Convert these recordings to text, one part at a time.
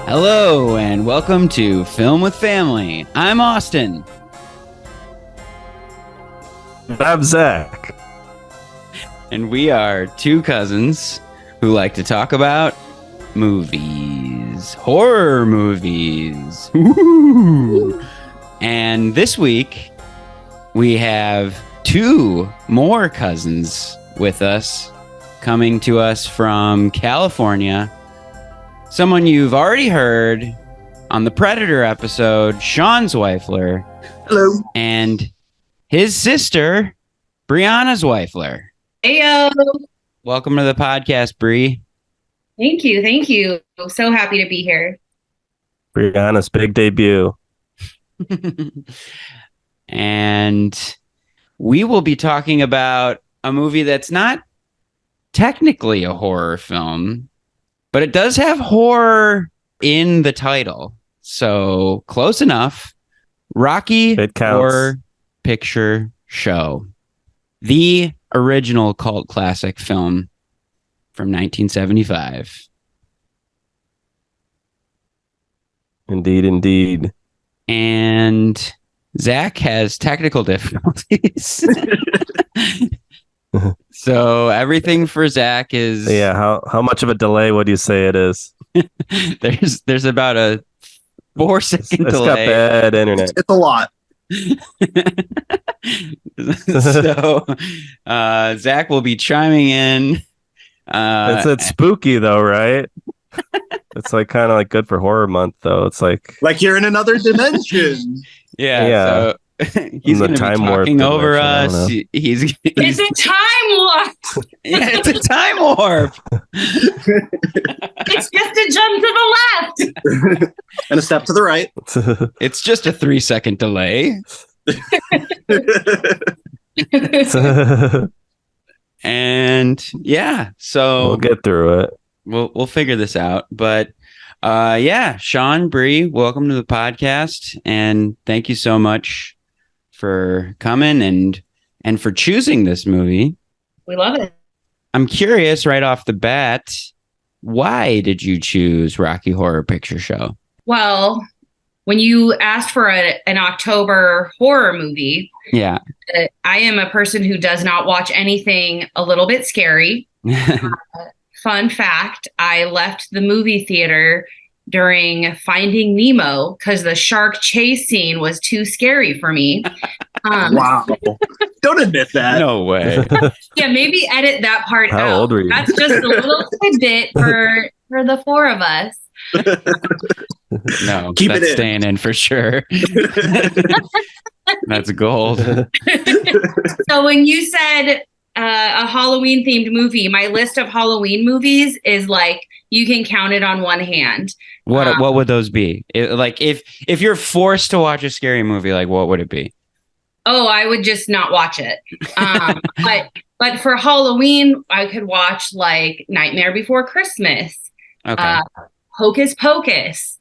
Hello, and welcome to Film with Family. I'm Austin. I'm Zach. And we are two cousins who like to talk about movies, horror movies. Ooh. And this week, we have two more cousins with us, coming to us from California. Someone you've already heard on the Predator episode, Sean Zweifler. Hello. And his sister, Brianna Zweifler. Heyo. Welcome to the podcast, Bree. Thank you. Thank you. So happy to be here. Brianna's big debut. And we will be talking about a movie that's not technically a horror film, but it does have horror in the title. So close enough. Rocky Horror Picture Show. The original cult classic film from 1975. Indeed. And Zach has technical difficulties. So everything for Zach is... Yeah, how much of a delay would you say it is? There's about a 4-second delay. It's got bad internet. It's a lot. So Zach will be chiming in. It's spooky though, right? It's like kind of like good for horror month though. It's like you're in another dimension. Yeah. So he's going to be talking over us. He's it's a time warp. Yeah, it's a time warp. It's just a jump to the left. And a step to the right. It's just a 3-second delay. And yeah, so we'll get through it. We'll figure this out. But yeah, Sean, Bree, welcome to the podcast, and thank you so much for coming and for choosing this movie. We love it. I'm curious right off the bat, why did you choose Rocky Horror Picture Show? Well, when you asked for an October horror movie, yeah, I am a person who does not watch anything a little bit scary. Fun fact, I left the movie theater during Finding Nemo because the shark chase scene was too scary for me. Wow. Don't admit that. No way. Yeah, maybe edit that part out. How old were you? That's just a little tidbit for the four of us. No, Keep that's it in. staying in for sure. That's gold. So when you said a Halloween themed movie, my list of Halloween movies is like, you can count it on one hand. What would those be? Like if you're forced to watch a scary movie, like what would it be? Oh, I would just not watch it. But for Halloween, I could watch like Nightmare Before Christmas, Okay. Hocus Pocus.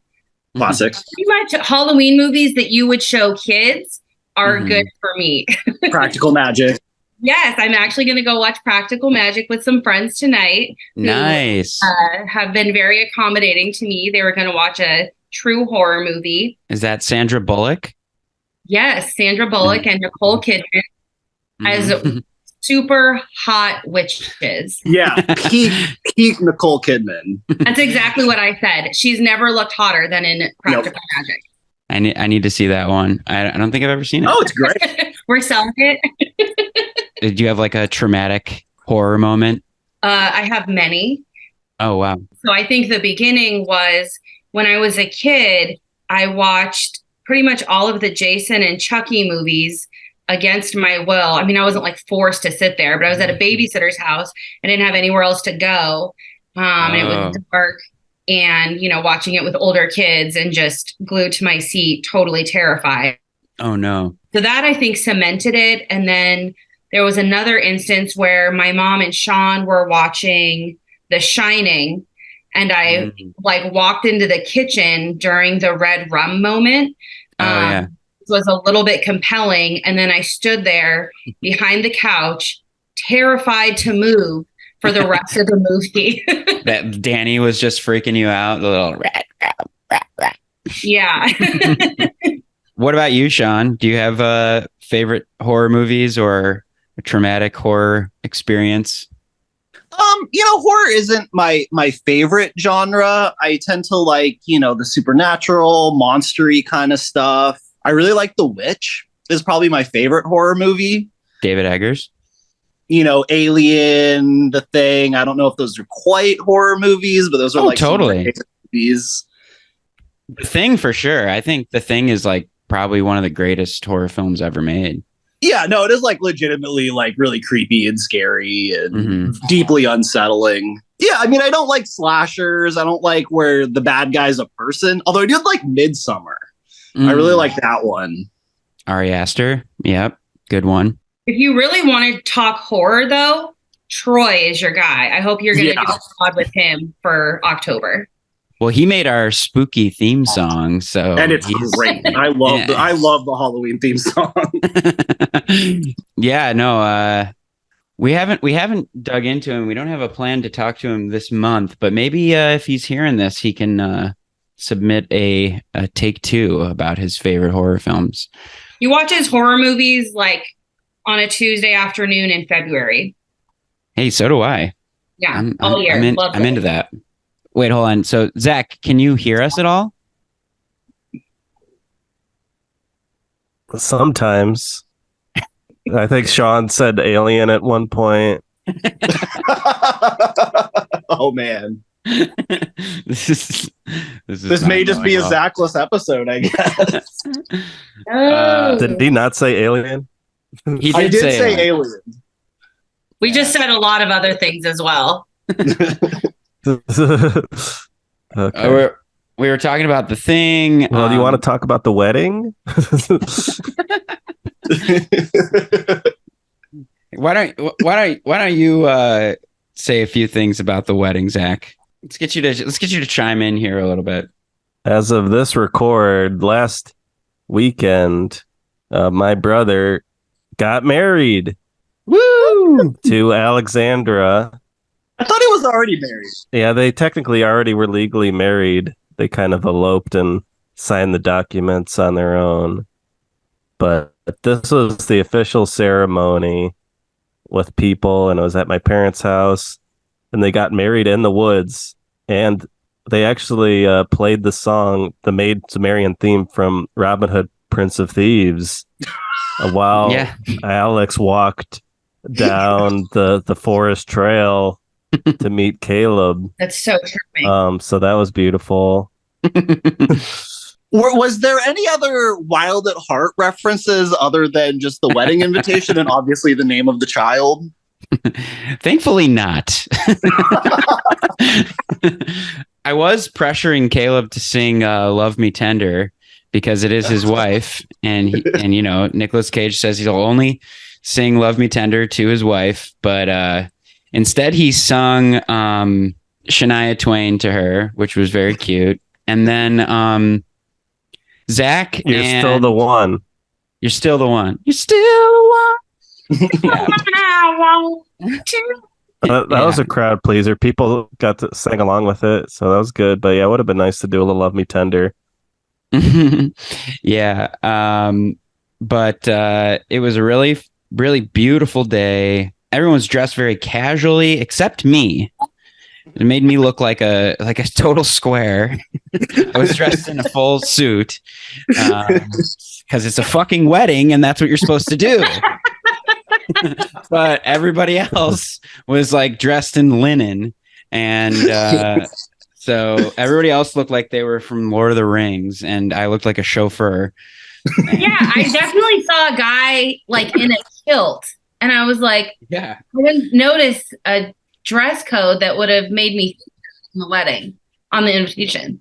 Classics. Pretty much Halloween movies that you would show kids are good for me. Practical Magic. Yes, I'm actually going to go watch Practical Magic with some friends tonight. Nice. Who, have been very accommodating to me. They were going to watch a true horror movie. Is that Sandra Bullock? Yes, Sandra Bullock and Nicole Kidman as super hot witches. Yeah. Peak Nicole Kidman. That's exactly what I said. She's never looked hotter than in Practical Magic. I need to see that one. I don't think I've ever seen it. Oh, it's great. We're selling it. Did you have like a traumatic horror moment? I have many. Oh, wow. So I think the beginning was when I was a kid, I watched pretty much all of the Jason and Chucky movies against my will. I mean, I wasn't like forced to sit there, but I was at a babysitter's house. I didn't have anywhere else to go. And it was dark and, watching it with older kids and just glued to my seat, totally terrified. Oh, no. So that I think cemented it. And then there was another instance where my mom and Sean were watching The Shining. And I walked into the kitchen during the red rum moment. Yeah. It was a little bit compelling. And then I stood there behind the couch, terrified to move for the rest of the movie. That Danny was just freaking you out, the little rat. Yeah. What about you, Sean? Do you have favorite horror movies or a traumatic horror experience? Horror isn't my favorite genre. I tend to like, the supernatural, monstery kind of stuff. I really like The Witch. Is probably my favorite horror movie. David Eggers. Alien, The Thing. I don't know if those are quite horror movies, but those are like totally some of my favorite movies. The Thing for sure. I think The Thing is like probably one of the greatest horror films ever made. Yeah, no, it is like legitimately like really creepy and scary and deeply unsettling. Yeah, I mean, I don't like slashers. I don't like where the bad guy's a person. Although I did like Midsummer. I really like that one. Ari Aster. Yep. Good one. If you really want to talk horror, though, Troy is your guy. I hope you're going to do a pod with him for October. Well, he made our spooky theme song, so and it's great. I love I love the Halloween theme song. Yeah, no, we haven't dug into him. We don't have a plan to talk to him this month, but maybe if he's hearing this, he can submit a take two about his favorite horror films. He watches horror movies like on a Tuesday afternoon in February. Hey, so do I. Yeah, all year. I'm into that. Wait, hold on. So, Zach, can you hear us at all? Sometimes. I think Sean said alien at one point. Oh, man. This may just be a Zachless episode, I guess. Did he not say alien? He did say alien. We just said a lot of other things as well. Okay. We were talking about The Thing. Well, do you want to talk about the wedding? Why don't you say a few things about the wedding, Zach? Let's get you to chime in here a little bit. As of this record, last weekend, my brother got married. Woo! To Alexandra. I thought he was already married. Yeah, they technically already were legally married. They kind of eloped and signed the documents on their own. But this was the official ceremony with people, and it was at my parents' house. And they got married in the woods. And they actually played the song, the Maid Sumerian theme from Robin Hood, Prince of Thieves, while Alex walked down the forest trail to meet Caleb. That's so charming. So that was beautiful. Was there any other Wild at Heart references other than just the wedding invitation and obviously the name of the child? Thankfully not. I was pressuring Caleb to sing Love Me Tender because it is his wife, and Nicolas Cage says he'll only sing Love Me Tender to his wife, but instead he sung Shania Twain to her, which was very cute. And then Zach, you're still the one. You're still the one. You're still the one. That was a crowd pleaser. People got to sing along with it, so that was good. But yeah, it would have been nice to do a little Love Me Tender. Yeah. But it was a really, really beautiful day. Everyone was dressed very casually, except me. It made me look like a total square. I was dressed in a full suit because it's a fucking wedding, and that's what you're supposed to do. But everybody else was like dressed in linen, and so everybody else looked like they were from Lord of the Rings, and I looked like a chauffeur. Yeah, I definitely saw a guy like in a kilt, and I was like, yeah, I didn't notice a dress code that would have made me in the wedding on the invitation.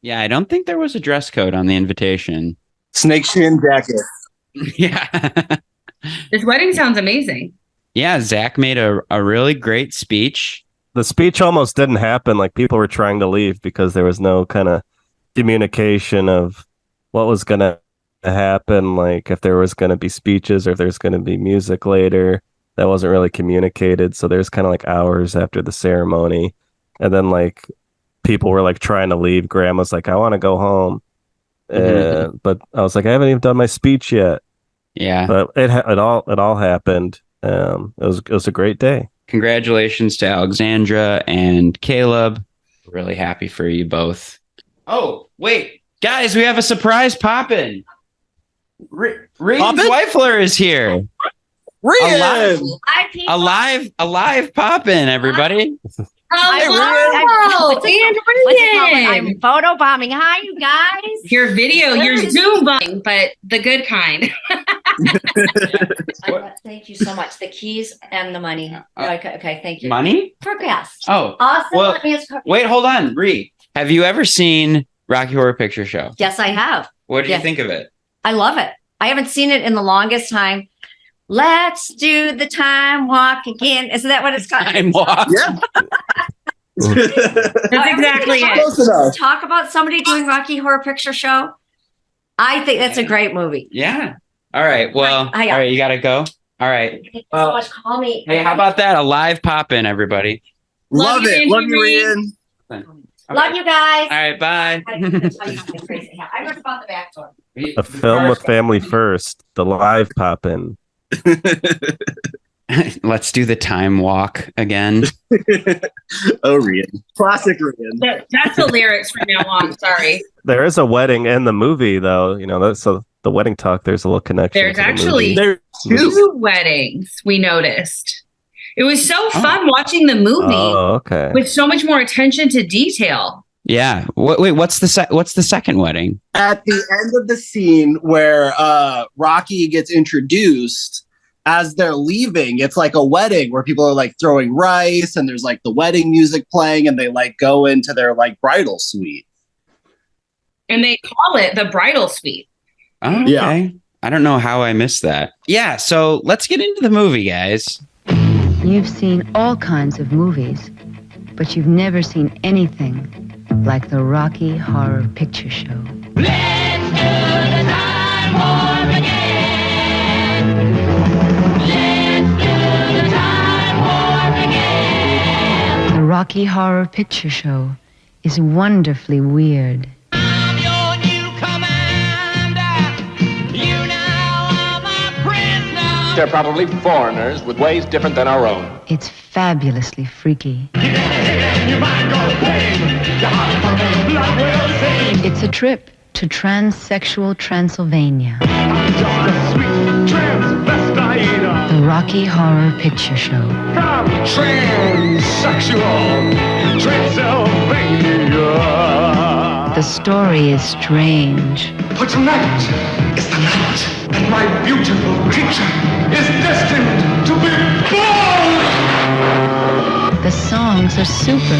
Yeah, I don't think there was a dress code on the invitation. Snakeskin jacket. Yeah. This wedding sounds amazing. Yeah, Zach made a really great speech. The speech almost didn't happen. Like, people were trying to leave because there was no kind of communication of what was going to happen. Like, if there was going to be speeches or if there's going to be music later, that wasn't really communicated. So there's kind of like hours after the ceremony. And then like people were like trying to leave. Grandma's like, I want to go home. But I was like, I haven't even done my speech yet. Yeah. But it all happened. It was a great day. Congratulations to Alexandra and Caleb. Really happy for you both. Oh, wait. Guys, we have a surprise poppin'. Regan Zweifler is here. Rian! A live poppin', everybody. Hello, I'm photobombing. Hi, you guys. Your video, your Zoom bombing, but the good kind. Thank you so much. The keys and the money. Okay, thank you. Money? For guests. Oh. Awesome. Well, wait, hold on. Ree, have you ever seen Rocky Horror Picture Show? Yes, I have. What do you think of it? I love it. I haven't seen it in the longest time. Let's do the time walk again. Isn't that what it's called? Time walk. Yeah. That's exactly it. Close enough. Talk about somebody doing Rocky Horror Picture Show. I think that's a great movie. Yeah. All right. Well, all right. You got to go. All right. Thank you so much. Call me. Hey, how about that? A live pop-in, everybody. Love you, it. Love you, Rian. Rian. Love you guys. All right. Bye. I heard about the back door. A film with family first. The live pop-in. Let's do the time walk again. Oh, Rian. Classic Rian. That's the lyrics from now on. Sorry. There is a wedding in the movie, though. You know, so the wedding talk. There's a little connection. There's to the actually movie. two weddings we noticed. It was so fun watching the movie okay. with so much more attention to detail. Yeah. Wait. What's the second wedding? At the end of the scene where Rocky gets introduced, as they're leaving, it's like a wedding where people are like throwing rice and there's like the wedding music playing and they like go into their like bridal suite. And they call it the bridal suite. Oh, okay. Yeah. I don't know how I missed that. Yeah. So let's get into the movie, guys. You've seen all kinds of movies, but you've never seen anything like the Rocky Horror Picture Show. Let's do the time warp again. Let's do the time warp again. The Rocky Horror Picture Show is wonderfully weird. I'm your new commander. You now are my prisoner. They're probably foreigners with ways different than our own. It's fabulously freaky. It's a trip to transsexual Transylvania. The Rocky Horror Picture Show. Transsexual Transylvania. The story is strange. But tonight is the night, and my beautiful creature is destined to be born! The songs are super.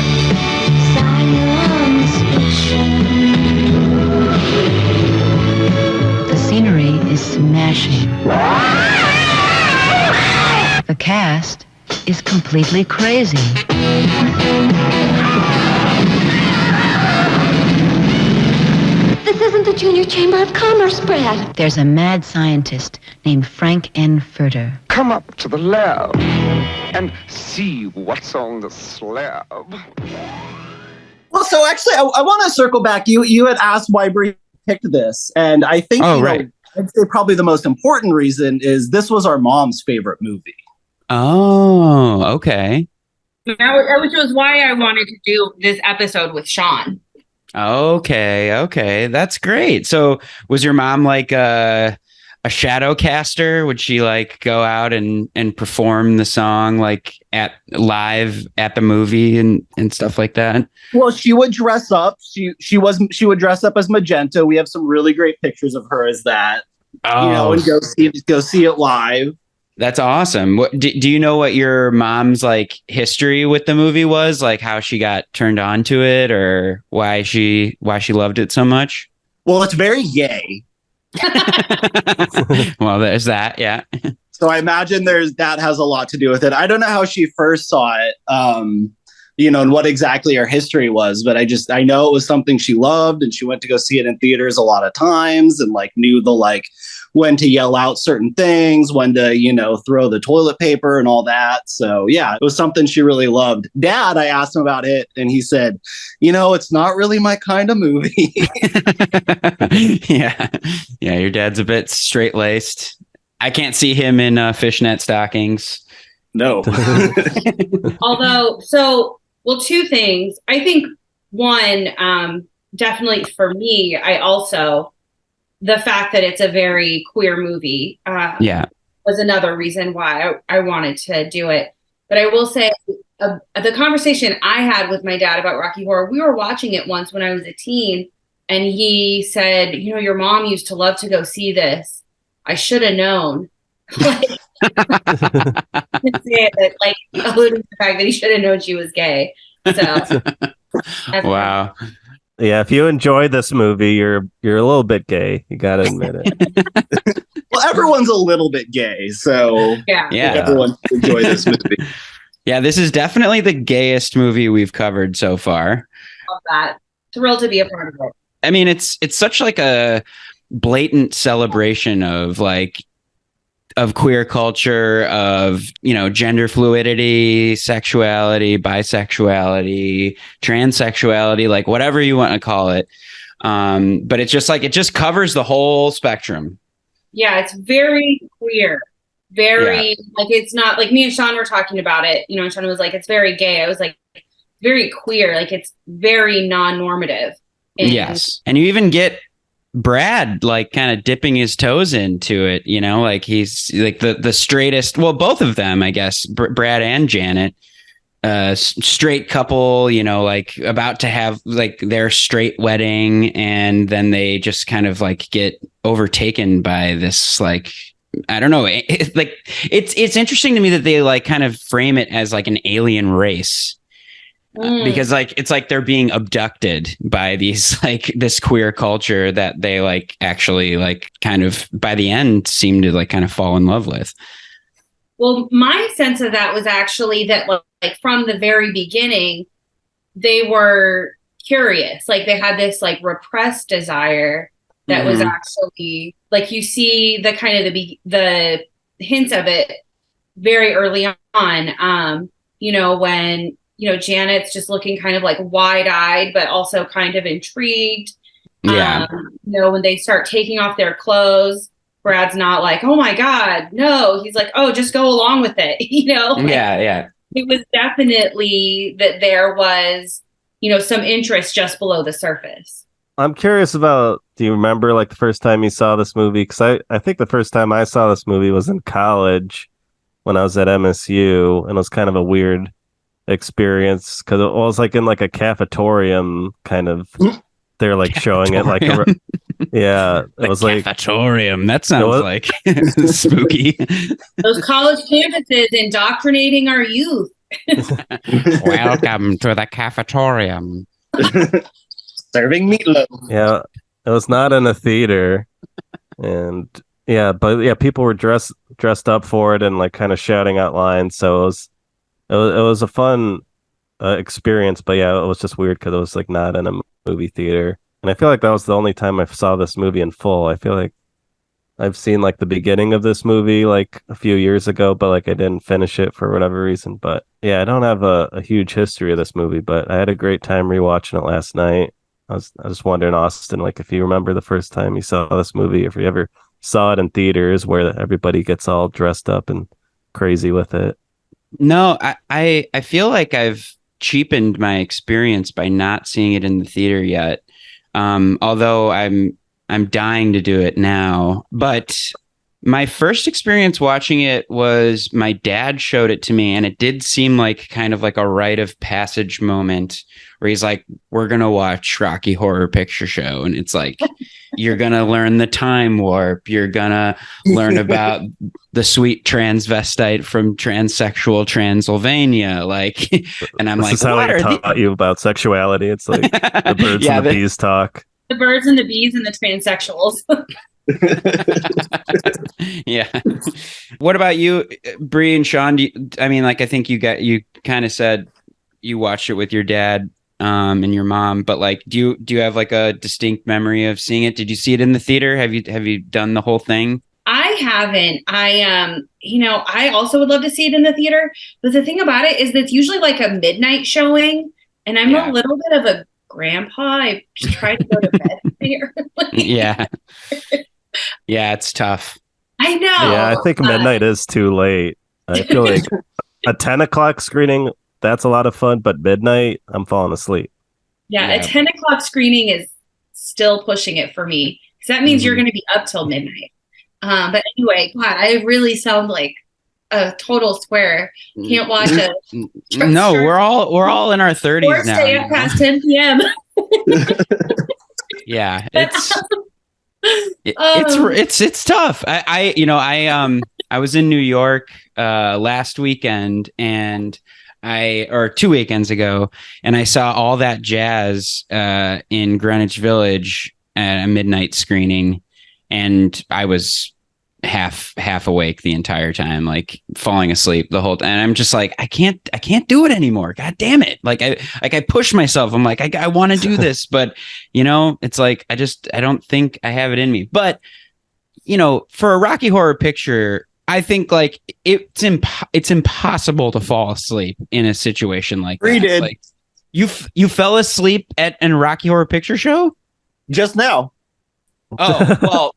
The scenery is smashing. The cast is completely crazy. This isn't the Junior Chamber of Commerce, Brad. There's a mad scientist named Frank N. Furter. Come up to the lab and see what's on the slab. Well, so actually, I want to circle back. You had asked why Brie picked this, and I think right. I'd say probably the most important reason is this was our mom's favorite movie. Oh, okay. Which was why I wanted to do this episode with Sean. Okay. That's great. So was your mom like a shadow caster? Would she like go out and perform the song like live at the movie and stuff like that? Well, she would dress up. She would dress up as Magenta. We have some really great pictures of her as that. Oh, and go see it live. That's awesome. Do you know what your mom's like history with the movie was? Like how she got turned on to it or why she loved it so much? Well, it's very gay. Well, there's that. Yeah. So I imagine that has a lot to do with it. I don't know how she first saw it, and what exactly her history was, but I know it was something she loved and she went to go see it in theaters a lot of times and like knew the like when to yell out certain things, when to, throw the toilet paper and all that. So yeah, it was something she really loved. Dad, I asked him about it and he said, it's not really my kind of movie. Yeah. Yeah. Your dad's a bit straight laced. I can't see him in fishnet stockings. No. Although, two things. I think one, definitely for me, the fact that it's a very queer movie was another reason why I wanted to do it. But I will say the conversation I had with my dad about Rocky Horror, we were watching it once when I was a teen, and he said, your mom used to love to go see this. I should have known. Alluding to the fact that he should have known she was gay. So wow. Yeah, if you enjoy this movie, you're a little bit gay. You gotta admit it. Well, everyone's a little bit gay, so yeah. Everyone should enjoy this movie. Yeah, this is definitely the gayest movie we've covered so far. Love that. Thrilled to be a part of it. I mean, it's such like a blatant celebration of queer culture, of, gender fluidity, sexuality, bisexuality, transsexuality, like whatever you want to call it. But it's just it just covers the whole spectrum. Yeah, it's very queer. It's not like me and Sean were talking about it, and Sean was like, it's very gay. I was like, very queer. Like, it's very non-normative. Yes. And you even get Brad kind of dipping his toes into it, he's like the straightest, well, both of them, I guess, Brad and Janet, straight couple, about to have their straight wedding, and then they just kind of get overtaken by this I don't know, it's interesting to me that they kind of frame it as an alien race. Because it's they're being abducted by these this queer culture that they actually kind of by the end seem to kind of fall in love with. Well, my sense of that was actually that from the very beginning, they were curious. They had this repressed desire that was actually you see the kind of the hints of it very early on. When Janet's just looking kind of wide-eyed, but also kind of intrigued. Yeah. When they start taking off their clothes, Brad's not oh my God, no. He's oh, just go along with it. Yeah. It was definitely that there was, some interest just below the surface. I'm curious about, do you remember the first time you saw this movie? Because I think the first time I saw this movie was in college when I was at MSU, and it was kind of a weird experience because it was in a cafetorium kind of. They're showing it yeah, it was cafetorium. That sounds spooky. Those college campuses indoctrinating our youth. Welcome to the cafetorium. Serving meatloaf. Yeah, it was not in a theater, and people were dressed up for it and kind of shouting out lines. So it was a fun experience, but yeah, it was just weird because it was not in a movie theater, and I feel that was the only time I saw this movie in full. I feel I've seen the beginning of this movie a few years ago, but I didn't finish it for whatever reason. But yeah, I don't have a huge history of this movie, but I had a great time rewatching it last night. I was wondering, Austin, if you remember the first time you saw this movie, if you ever saw it in theaters where everybody gets all dressed up and crazy with it. No, I feel I've cheapened my experience by not seeing it in the theater yet. Although I'm dying to do it now. But my first experience watching it was my dad showed it to me, and it did seem kind of a rite of passage moment where he's we're going to watch Rocky Horror Picture Show. And it's you're going to learn the time warp. You're going to learn about the sweet transvestite from transsexual Transylvania. And I'm this is how I taught you about sexuality. It's the birds and the bees talk. The birds and the bees and the transsexuals. Yeah. What about you, Bree and Sean? I think you kind of said you watched it with your dad and your mom, but do you have a distinct memory of seeing it? Did you see it in the theater? Have you done the whole thing? haven't. I also would love to see it in the theater. But the thing about it is that it's usually like a midnight showing, and I'm a little bit of a grandpa. I try to go to bed here. Yeah. Yeah, it's tough. I know. Yeah, I think midnight is too late. I feel like a 10 o'clock screening, that's a lot of fun, but midnight, I'm falling asleep. Yeah, a 10 o'clock screening is still pushing it for me, because that means you're going to be up till midnight. But anyway, God, I really sound like a total square. Can't watch a No, we're all in our 30s or now. stay up past 10 p.m. Yeah, it's tough. I was in New York last weekend, and or 2 weekends ago, and I saw All That Jazz in Greenwich Village at a midnight screening, and I was half awake the entire time, like falling asleep the whole time. And I'm just like, I can't do it anymore. God damn it. I push myself. I'm like, I want to do this, but it's like, I don't think I have it in me. But, for a Rocky Horror Picture, I think like it's impossible to fall asleep in a situation like that. Did. Like, you fell asleep at a Rocky Horror Picture Show? Just now. Oh, well,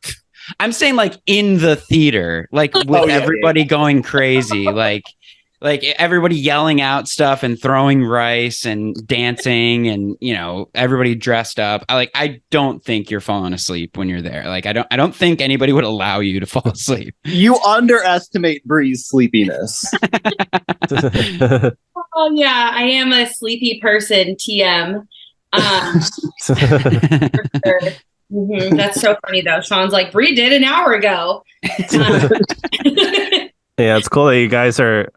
I'm saying like in the theater, like with everybody going crazy, like everybody yelling out stuff and throwing rice and dancing and, everybody dressed up. I don't think you're falling asleep when you're there. Like, I don't think anybody would allow you to fall asleep. You underestimate Bree's sleepiness. Oh yeah, I am a sleepy person, TM. For sure. Mm-hmm. That's so funny though. Sean's like, Bree did an hour ago. Yeah, it's cool that you guys are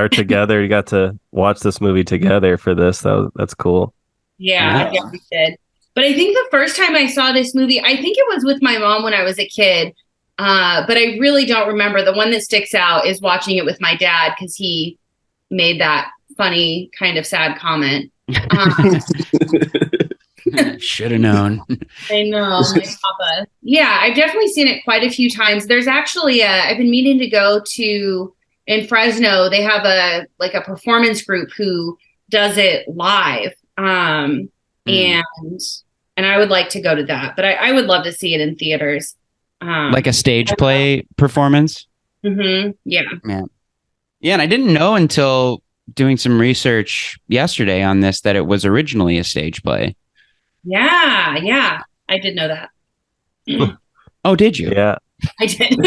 together. You got to watch this movie together for this. That's cool. Yeah, we did. But I think the first time I saw this movie, I think it was with my mom when I was a kid. But I really don't remember. The one that sticks out is watching it with my dad, because he made that funny kind of sad comment. Should have known. I know, my papa. Yeah, I've definitely seen it quite a few times. There's actually I've been meaning to go to, in Fresno, they have a performance group who does it live. And I would like to go to that, but I would love to see it in theaters. Like a stage play performance? Mm-hmm. Yeah. Yeah, and I didn't know until doing some research yesterday on this that it was originally a stage play. Yeah. I did know that. Oh, did you? Yeah. I did.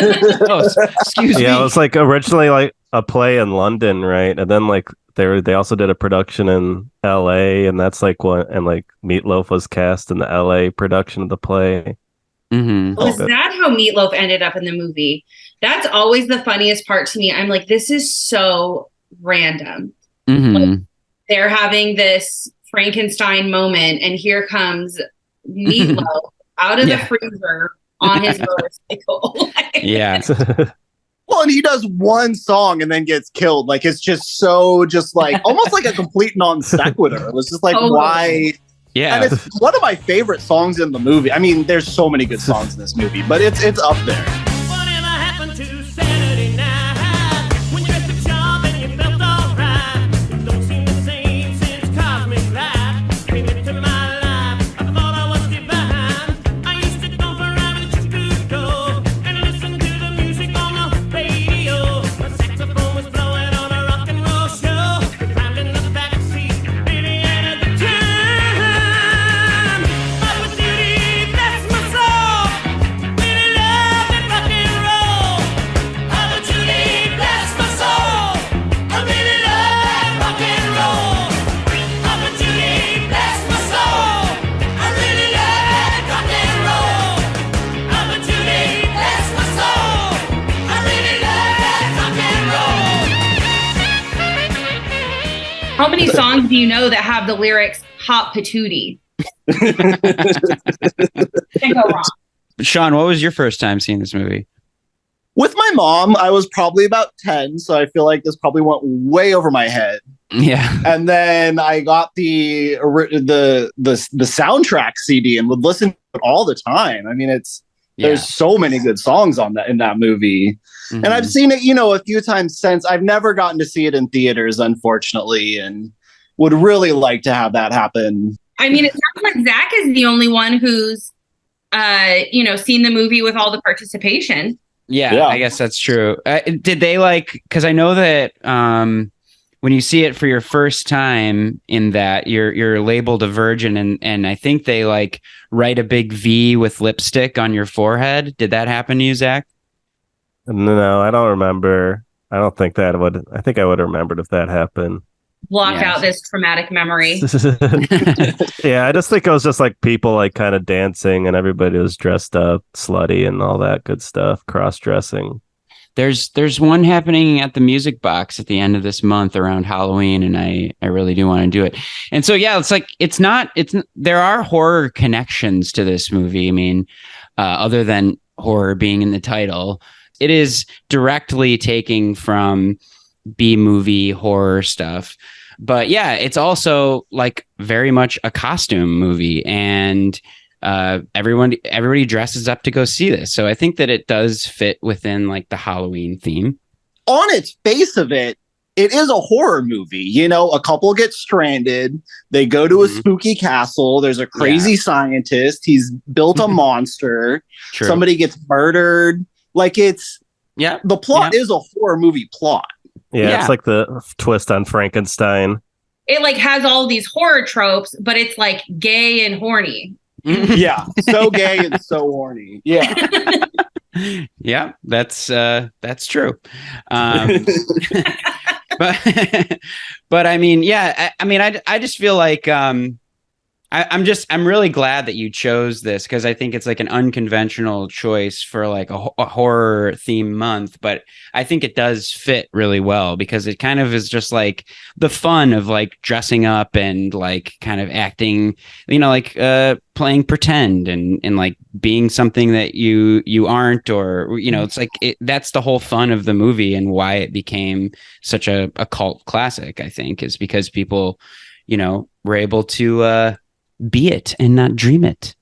Oh, excuse me. Yeah, it was like originally like a play in London, right? And then like they also did a production in LA, and that's like and like Meatloaf was cast in the LA production of the play. Mm-hmm. Was that how Meatloaf ended up in the movie? That's always the funniest part to me. I'm like, this is so random. Mm-hmm. Like, they're having this Frankenstein moment, and here comes Meatloaf out of the freezer on his motorcycle. Yeah. Well, and he does one song and then gets killed. Like, it's just so almost like a complete non sequitur. It was just like, why? Yeah. And it's one of my favorite songs in the movie. I mean, there's so many good songs in this movie, but it's up there. Whatever happened to Saturday night when you dressed up sharp and you felt alright? It don't seem the same since Cosmic Light came into my life. I thought I was divine. I used to go for a ride with just go and listen to the music on the radio. My saxophone was blowing on a rock and roll show. Climbed in the backseat, really had a good time. I was duty, bless my soul. Really loved it, rock and roll. I was duty, bless my soul. I really love rock and roll. I was duty, bless my soul. I really love rock and roll. I was duty, bless my soul. I really love rock and roll. How many songs do you know that have the lyrics "Hot Patootie"? Can't go wrong. Sean, what was your first time seeing this movie? With my mom, I was probably about 10, so I feel like this probably went way over my head. Yeah. And then I got the soundtrack CD and would listen to it all the time. I mean, it's There's so many good songs on that in that movie. Mhm. And I've seen it, a few times since. I've never gotten to see it in theaters, unfortunately, and would really like to have that happen. I mean, it sounds like Zach is the only one who's, seen the movie with all the participation. Yeah, I guess that's true. Did they because I know that when you see it for your first time in that you're labeled a virgin and I think they write a big V with lipstick on your forehead. Did that happen to you, Zach? No, I don't remember. I don't think that would. I think I would have remembered if that happened. Block out this traumatic memory. Yeah, I just think it was just people kind of dancing and everybody was dressed up, slutty and all that good stuff, cross-dressing. There's one happening at the Music Box at the end of this month around Halloween, and I really do want to do it. And so there are horror connections to this movie. I mean, other than horror being in the title, it is directly taking from B-movie horror stuff. But yeah, it's also very much a costume movie, and everybody dresses up to go see this. So I think that it does fit within the Halloween theme. On its face of it, it is a horror movie. A couple gets stranded. They go to a spooky castle. There's a crazy scientist. He's built a monster. True. Somebody gets murdered. The plot is a horror movie plot. Yeah, it's like the twist on Frankenstein. It has all these horror tropes, but it's gay and horny. Yeah, so gay and so horny. Yeah. Yeah, that's true. But I mean, I just feel like I'm really glad that you chose this, because I think it's an unconventional choice for a horror theme month, but I think it does fit really well because it kind of is just the fun of dressing up and kind of acting, playing pretend and being something that you aren't, or it's that's the whole fun of the movie, and why it became such a cult classic, I think, is because people were able to be it and not dream it.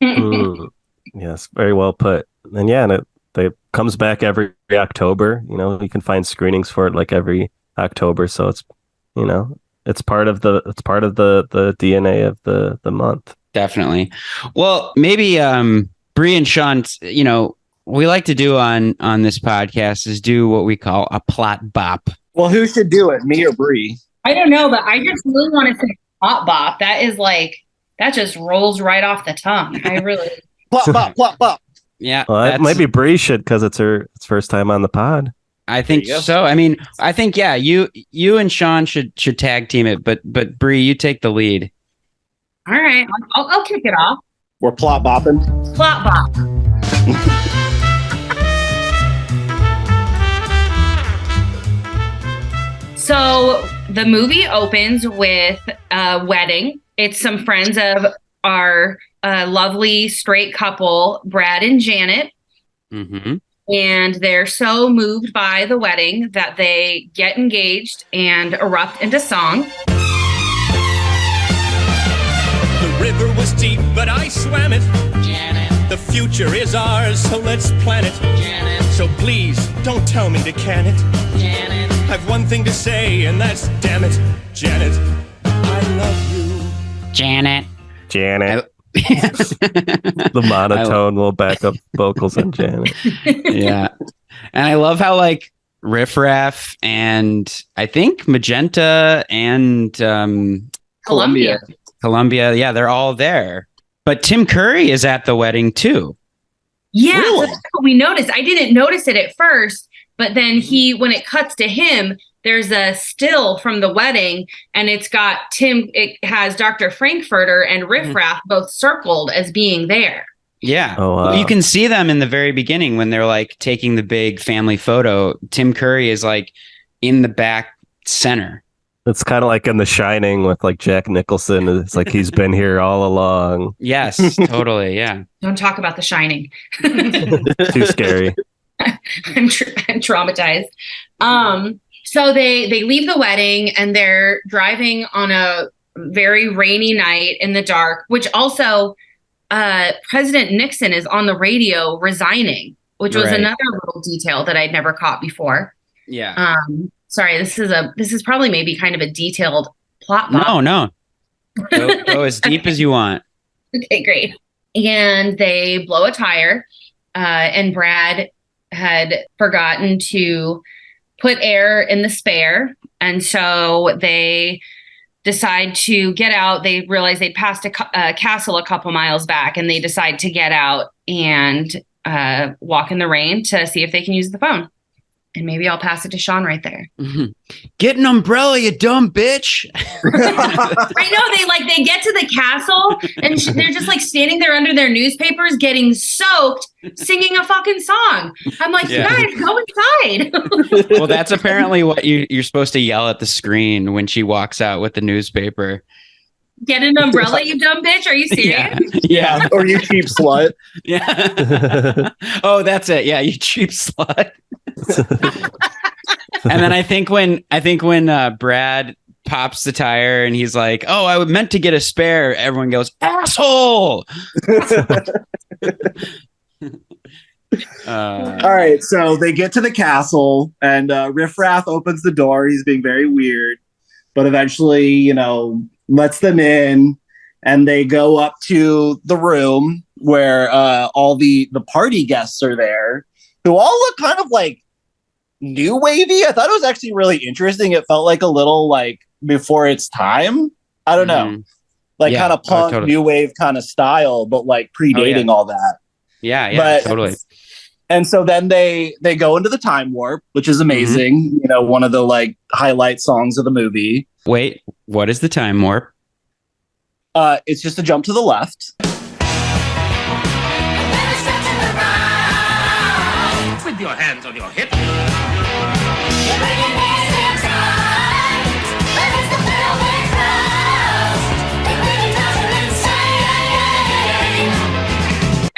Yes, very well put. And it comes back every October. You can find screenings for it every October, so it's it's part of the DNA of the month. Definitely. Well, maybe Bree and Sean, we like to do on this podcast is do what we call a plot bop. Well, who should do it, me or Bree? I don't know, but I just really want to say plot bop. That is that just rolls right off the tongue. I really plot bop, plot bop. Yeah, well, maybe Bree should, because it's her first time on the pod. I think so. I mean, I think you and Sean should tag team it, but Bree, you take the lead. All right, I'll kick it off. We're plot bopping. Plot bop. So the movie opens with a wedding. It's some friends of our lovely straight couple, Brad and Janet. Mm-hmm. And they're so moved by the wedding that they get engaged and erupt into song. The river was deep, but I swam it. Janet. The future is ours, so let's plan it. Janet. So please, don't tell me to can it. Janet. I've one thing to say, and that's damn it, Janet. I love you. Janet. The monotone will back up vocals on Janet. Yeah. And I love how Riff Raff and I think Magenta and Columbia. Yeah, they're all there. But Tim Curry is at the wedding too. Yeah, Really? that's what we noticed. I didn't notice it at first, but then when it cuts to him, there's a still from the wedding, and it has Dr. Frankfurter and Riff Raff both circled as being there. Yeah. Oh, wow. Well, you can see them in the very beginning when they're taking the big family photo. Tim Curry is in the back center. It's kind of like in The Shining with Jack Nicholson. It's he's been here all along. Yes, totally. Yeah. Don't talk about The Shining. Too scary. I'm traumatized. So they leave the wedding and they're driving on a very rainy night in the dark, which also President Nixon is on the radio resigning, which was Right. another little detail that I'd never caught before. Yeah. Sorry, this is probably maybe kind of a detailed plot bomb. No. Go as deep as you want. Okay, great. And they blow a tire, and Brad had forgotten to put air in the spare. And so they decide to get out. They realize they'd passed a castle a couple miles back, and they decide to get out and walk in the rain to see if they can use the phone. And maybe I'll pass it to Sean right there. Get an umbrella, you dumb bitch. I know they get to the castle and they're just like standing there under their newspapers getting soaked, singing a fucking song. I'm like, Yeah. you guys, go inside. Well, that's apparently what you're supposed to yell at the screen when she walks out with the newspaper. Get an umbrella, you dumb bitch. Are you serious? Yeah. Or you cheap slut. Yeah. Oh, that's it. Yeah, you cheap slut. And then I think when Brad pops the tire and he's like, "Oh, I meant to get a spare," everyone goes, "Asshole!" All right, so they get to the castle, and Riff Raff opens the door. He's being very weird, but eventually, lets them in, and they go up to the room where all the party guests are there, who all look kind of like new wavy. I thought it was actually really interesting. It felt like a little like before its time. I don't know, like Yeah. kind of punk, Totally. new wave kind of style, but like predating all that. Yeah, But- totally. And so then they go into the time warp, which is amazing. One of the like highlight songs of the movie. Wait, what is the time warp? It's just a jump to the left. With your hands on your hips.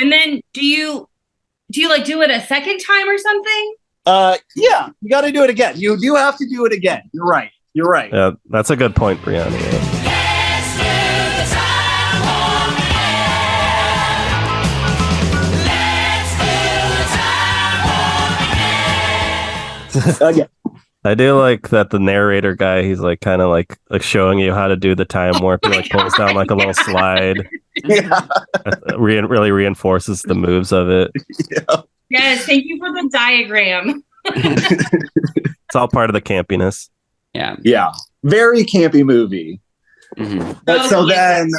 And then do you like do it a second time or something? Yeah, you got to do it again. You do have to do it again. You're right. Yeah, that's a good point, Brianna. Again. I do like that the narrator guy, he's like kind of like showing you how to do the time warp. He like pulls down like a little slide. Yeah. Really reinforces the moves of it. Yes, thank you for the diagram. It's all part of the campiness. Yeah. Yeah. Very campy movie. But so then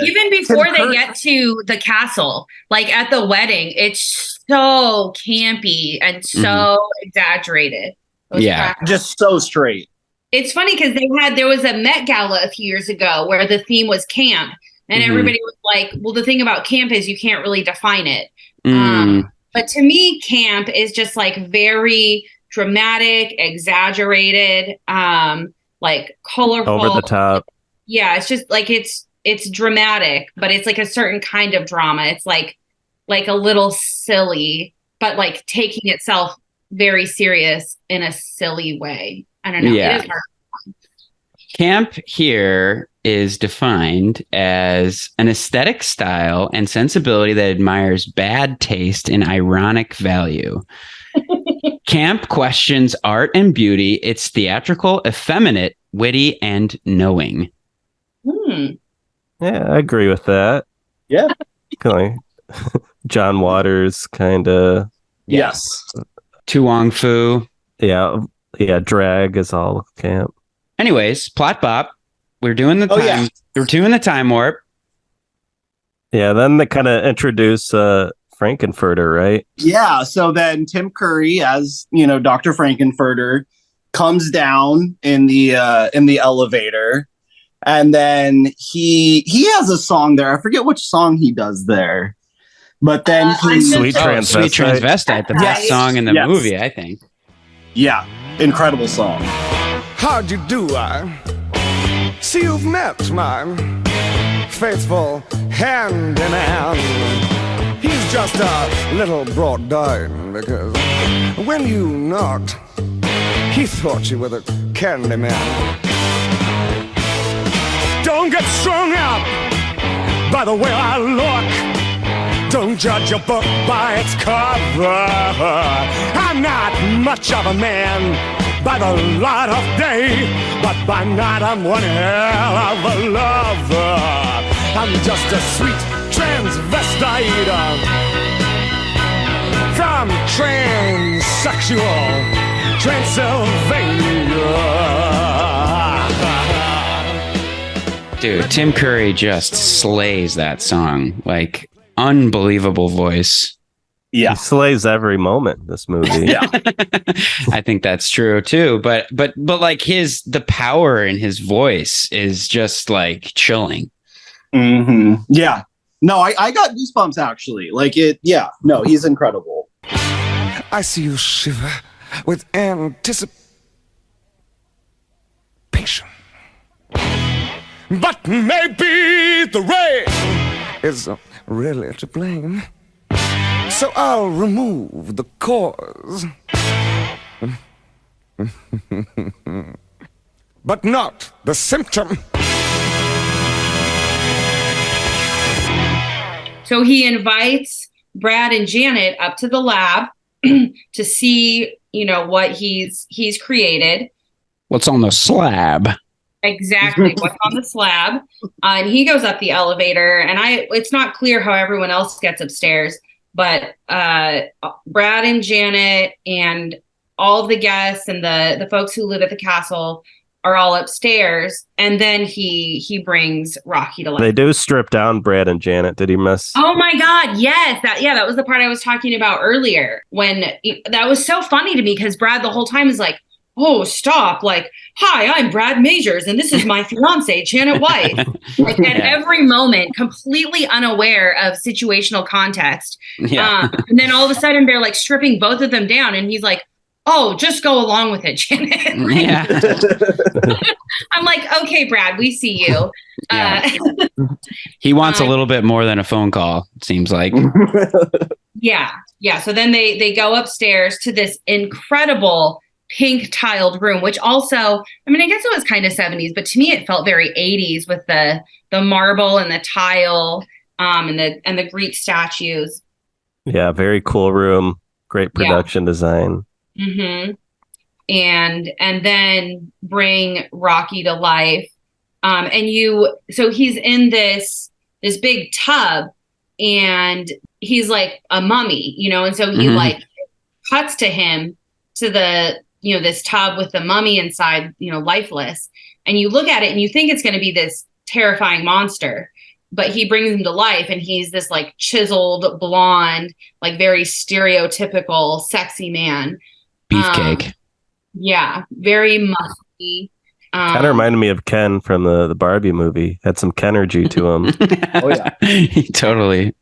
Even before Tim they Curry- get to the castle, like at the wedding, it's so campy and so exaggerated. It was Yeah. crack- just so straight. It's funny because there was a Met Gala a few years ago where the theme was camp, and Mhm. everybody was like, "Well, the thing about camp is you can't really define it." Mm. But to me, camp is just like very dramatic, exaggerated, like colorful, Over the top. Yeah, it's just like it's dramatic, but it's like a certain kind of drama. It's like a little silly, but like taking itself very serious in a silly way. I don't know. Yeah. It is hard. Camp here is defined as an aesthetic style and sensibility that admires bad taste and ironic value. Camp questions art and beauty. It's theatrical, effeminate, witty, and knowing. Yeah, I agree with that. Yeah. Kind of John Waters kind of. Yes. Tu Wong Fu. Yeah, drag is all camp. Anyways, plot bop. We're doing the time. yeah. We're doing the time warp. Yeah, then they kind of introduce Frankenfurter, right? Yeah. So then Tim Curry, as Dr. Frankenfurter, comes down in the elevator, and then he has a song there. I forget which song he does there, but then he Sweet Oh, Transvestite. Sweet Transvestite, the best Yes. song in the Yes. movie, I think. yeah, incredible song. How'd you do? I see you've met my faithful hand in hand. He's just a little brought down because when you knocked, he thought you were the candy man. Don't get strung up by the way I look. Don't judge a book by its cover. I'm not much of a man by the light of day, but by night I'm one hell of a lover. I'm just a sweet transvestite from transsexual Transylvania. Dude, Tim Curry just slays that song. Like, unbelievable voice. He slays every moment in this movie. Yeah. I think that's true too. But like the power in his voice is just like chilling. Mm-hmm. Yeah. No, I got goosebumps actually. Like it. Yeah. No, he's incredible. I see you shiver with anticipation. But maybe the rain is really to blame. So I'll remove the cause. But not the symptom. So he invites Brad and Janet up to the lab to see, what he's created. What's on the slab? Exactly what's on the slab. And he goes up the elevator, and it's not clear how everyone else gets upstairs, but Brad and Janet and all of the guests and the folks who live at the castle are all upstairs, and then he brings Rocky to life. They do strip down Brad and Janet. Did he miss? Oh my God, yes. That was the part I was talking about earlier, when that was so funny to me, because Brad the whole time is like, oh, stop. Like, hi, I'm Brad Majors, and this is my fiance, Janet White. Like at every moment, completely unaware of situational context. Yeah. And then all of a sudden they're like stripping both of them down, and he's like, oh, just go along with it, Janet. Yeah. I'm like, okay, Brad, we see you. He wants a little bit more than a phone call, it seems like. Yeah. So then they go upstairs to this incredible pink tiled room, which also, I guess it was kind of 70s, but to me it felt very 80s with the marble and the tile and the Greek statues. Yeah, very cool room. Great production design. Mm-hmm. And then bring Rocky to life. So he's in this big tub, and he's like a mummy, and so he like cuts to him to the, this tub with the mummy inside, lifeless. And you look at it and you think it's going to be this terrifying monster, but he brings him to life, and he's this like chiseled, blonde, like very stereotypical sexy man. Beefcake. Yeah, very musky. Kind of reminded me of Ken from the Barbie movie. Had some Kenergy to him. Oh yeah, totally.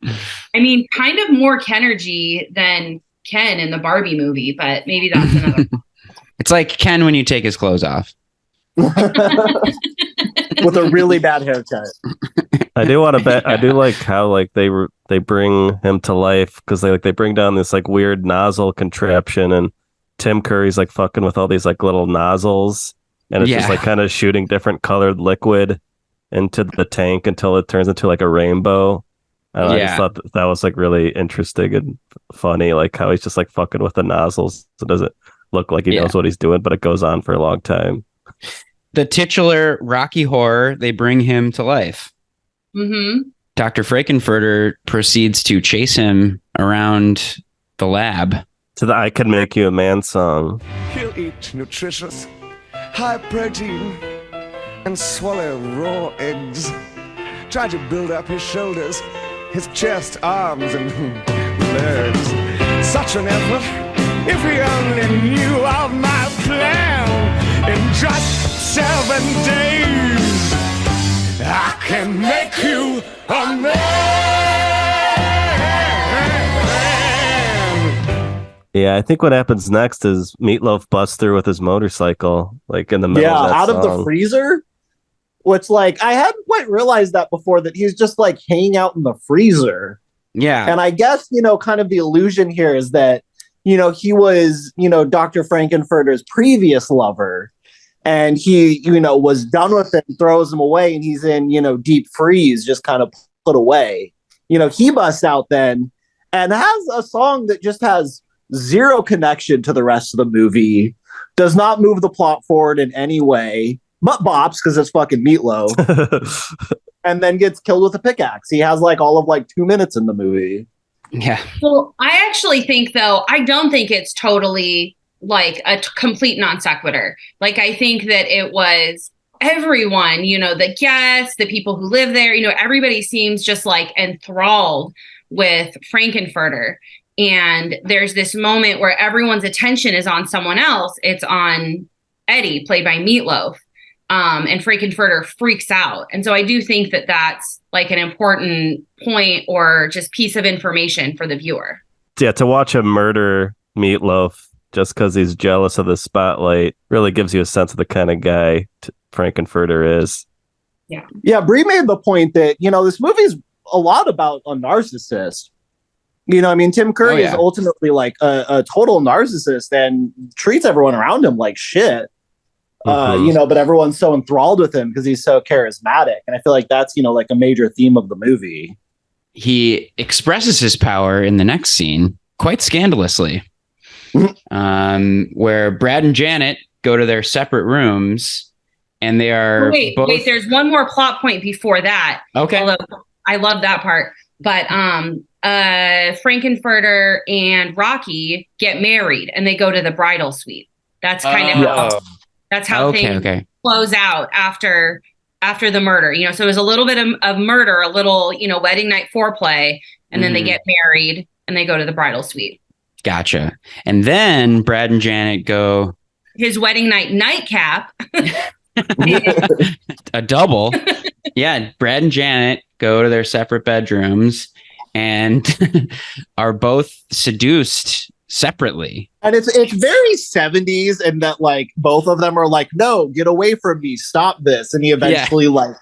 Kind of more Kenergy than Ken in the Barbie movie, but maybe that's another. It's like Ken when you take his clothes off. With a really bad haircut. I do want to bet. I do like how like they bring him to life, because they bring down this like weird nozzle contraption, and Tim Curry's like fucking with all these like little nozzles, and it's just like kind of shooting different colored liquid into the tank until it turns into like a rainbow. And I just thought that was like really interesting and funny, like how he's just like fucking with the nozzles. So it doesn't look like he knows what he's doing, but it goes on for a long time. The titular Rocky Horror, they bring him to life. Mm-hmm. Dr. Frankenfurter proceeds to chase him around the lab. To the I Could Make You a Man song. He'll eat nutritious, high protein, and swallow raw eggs. Try to build up his shoulders, his chest, arms, and legs. Such an effort, if he only knew of my plan. In just 7 days, I can make you a man. Yeah, I think what happens next is Meatloaf busts through with his motorcycle, like in the middle of that out song. of the freezer. Which, like, I hadn't quite realized that before, that he's just like hanging out in the freezer. Yeah. And I guess, kind of the illusion here is that, he was, Dr. Frankenfurter's previous lover, and he, was done with it and throws him away, and he's in, deep freeze, just kind of put away. he busts out then and has a song that just has zero connection to the rest of the movie, does not move the plot forward in any way, but bops because it's fucking Meatloaf, and then gets killed with a pickaxe. He has like all of like 2 minutes in the movie. Yeah. Well, I actually think, though, I don't think it's totally like a complete non sequitur. Like, I think that it was everyone, the guests, the people who live there, everybody seems just like enthralled with Frankenfurter. And there's this moment where everyone's attention is on someone else. It's on Eddie, played by Meatloaf. And Frankenfurter freaks out. And so I do think that that's like an important point or just piece of information for the viewer. Yeah, to watch him murder Meatloaf just because he's jealous of the spotlight really gives you a sense of the kind of guy Frankenfurter is. Yeah. Yeah, Brie made the point that, this movie's a lot about a narcissist. Tim Curry is ultimately like a total narcissist and treats everyone around him like shit. But everyone's so enthralled with him because he's so charismatic. And I feel like that's, like a major theme of the movie. He expresses his power in the next scene quite scandalously, where Brad and Janet go to their separate rooms and they are wait, there's one more plot point before that. Okay. Although I love that part. But Frankenfurter and Rocky get married and they go to the bridal suite. That's kind of that's how things close out after the murder. So it was a little bit of murder, a little, wedding night foreplay, and then they get married and they go to the bridal suite. Gotcha. And then Brad and Janet go his wedding night nightcap. A double. Yeah, Brad and Janet go to their separate bedrooms and are both seduced separately. And it's very 70s in that like both of them are like, no, get away from me, stop this. And he eventually like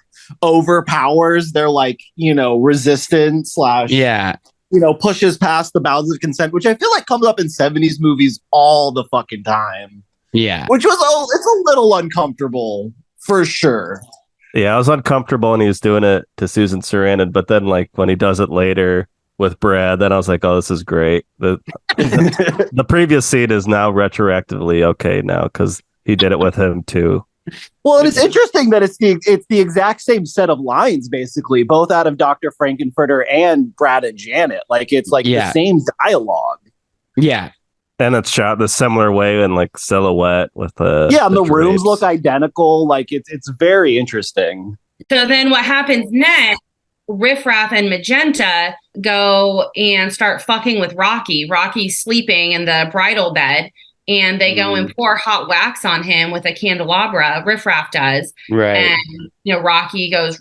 overpowers their like, resistance / pushes past the bounds of consent, which I feel like comes up in 70s movies all the fucking time. Yeah. Which was it's a little uncomfortable for sure. Yeah, I was uncomfortable when he was doing it to Susan Sarandon, but then like when he does it later with Brad, then I was like, oh, this is great. The previous scene is now retroactively okay now because he did it with him too. Well, and it's interesting that it's the exact same set of lines, basically, both out of Dr. Frankenfurter and Brad and Janet. Like it's like the same dialogue. Yeah. And it's shot the similar way in like silhouette with and the rooms look identical. Like it's very interesting. So then what happens next? Riff Raff and Magenta go and start fucking with Rocky. Rocky's sleeping in the bridal bed, and they go and pour hot wax on him with a candelabra. Riff Raff does. Right. And, Rocky goes,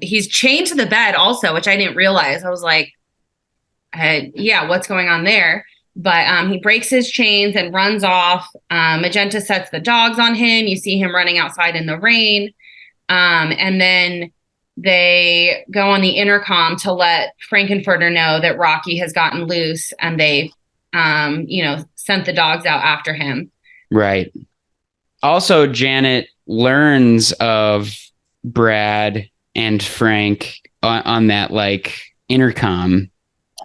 he's chained to the bed also, which I didn't realize. I was like, what's going on there? But he breaks his chains and runs off. Magenta sets the dogs on him. You see him running outside in the rain. And then they go on the intercom to let Frankenfurter know that Rocky has gotten loose, and they, sent the dogs out after him. Right. Also, Janet learns of Brad and Frank on that like intercom.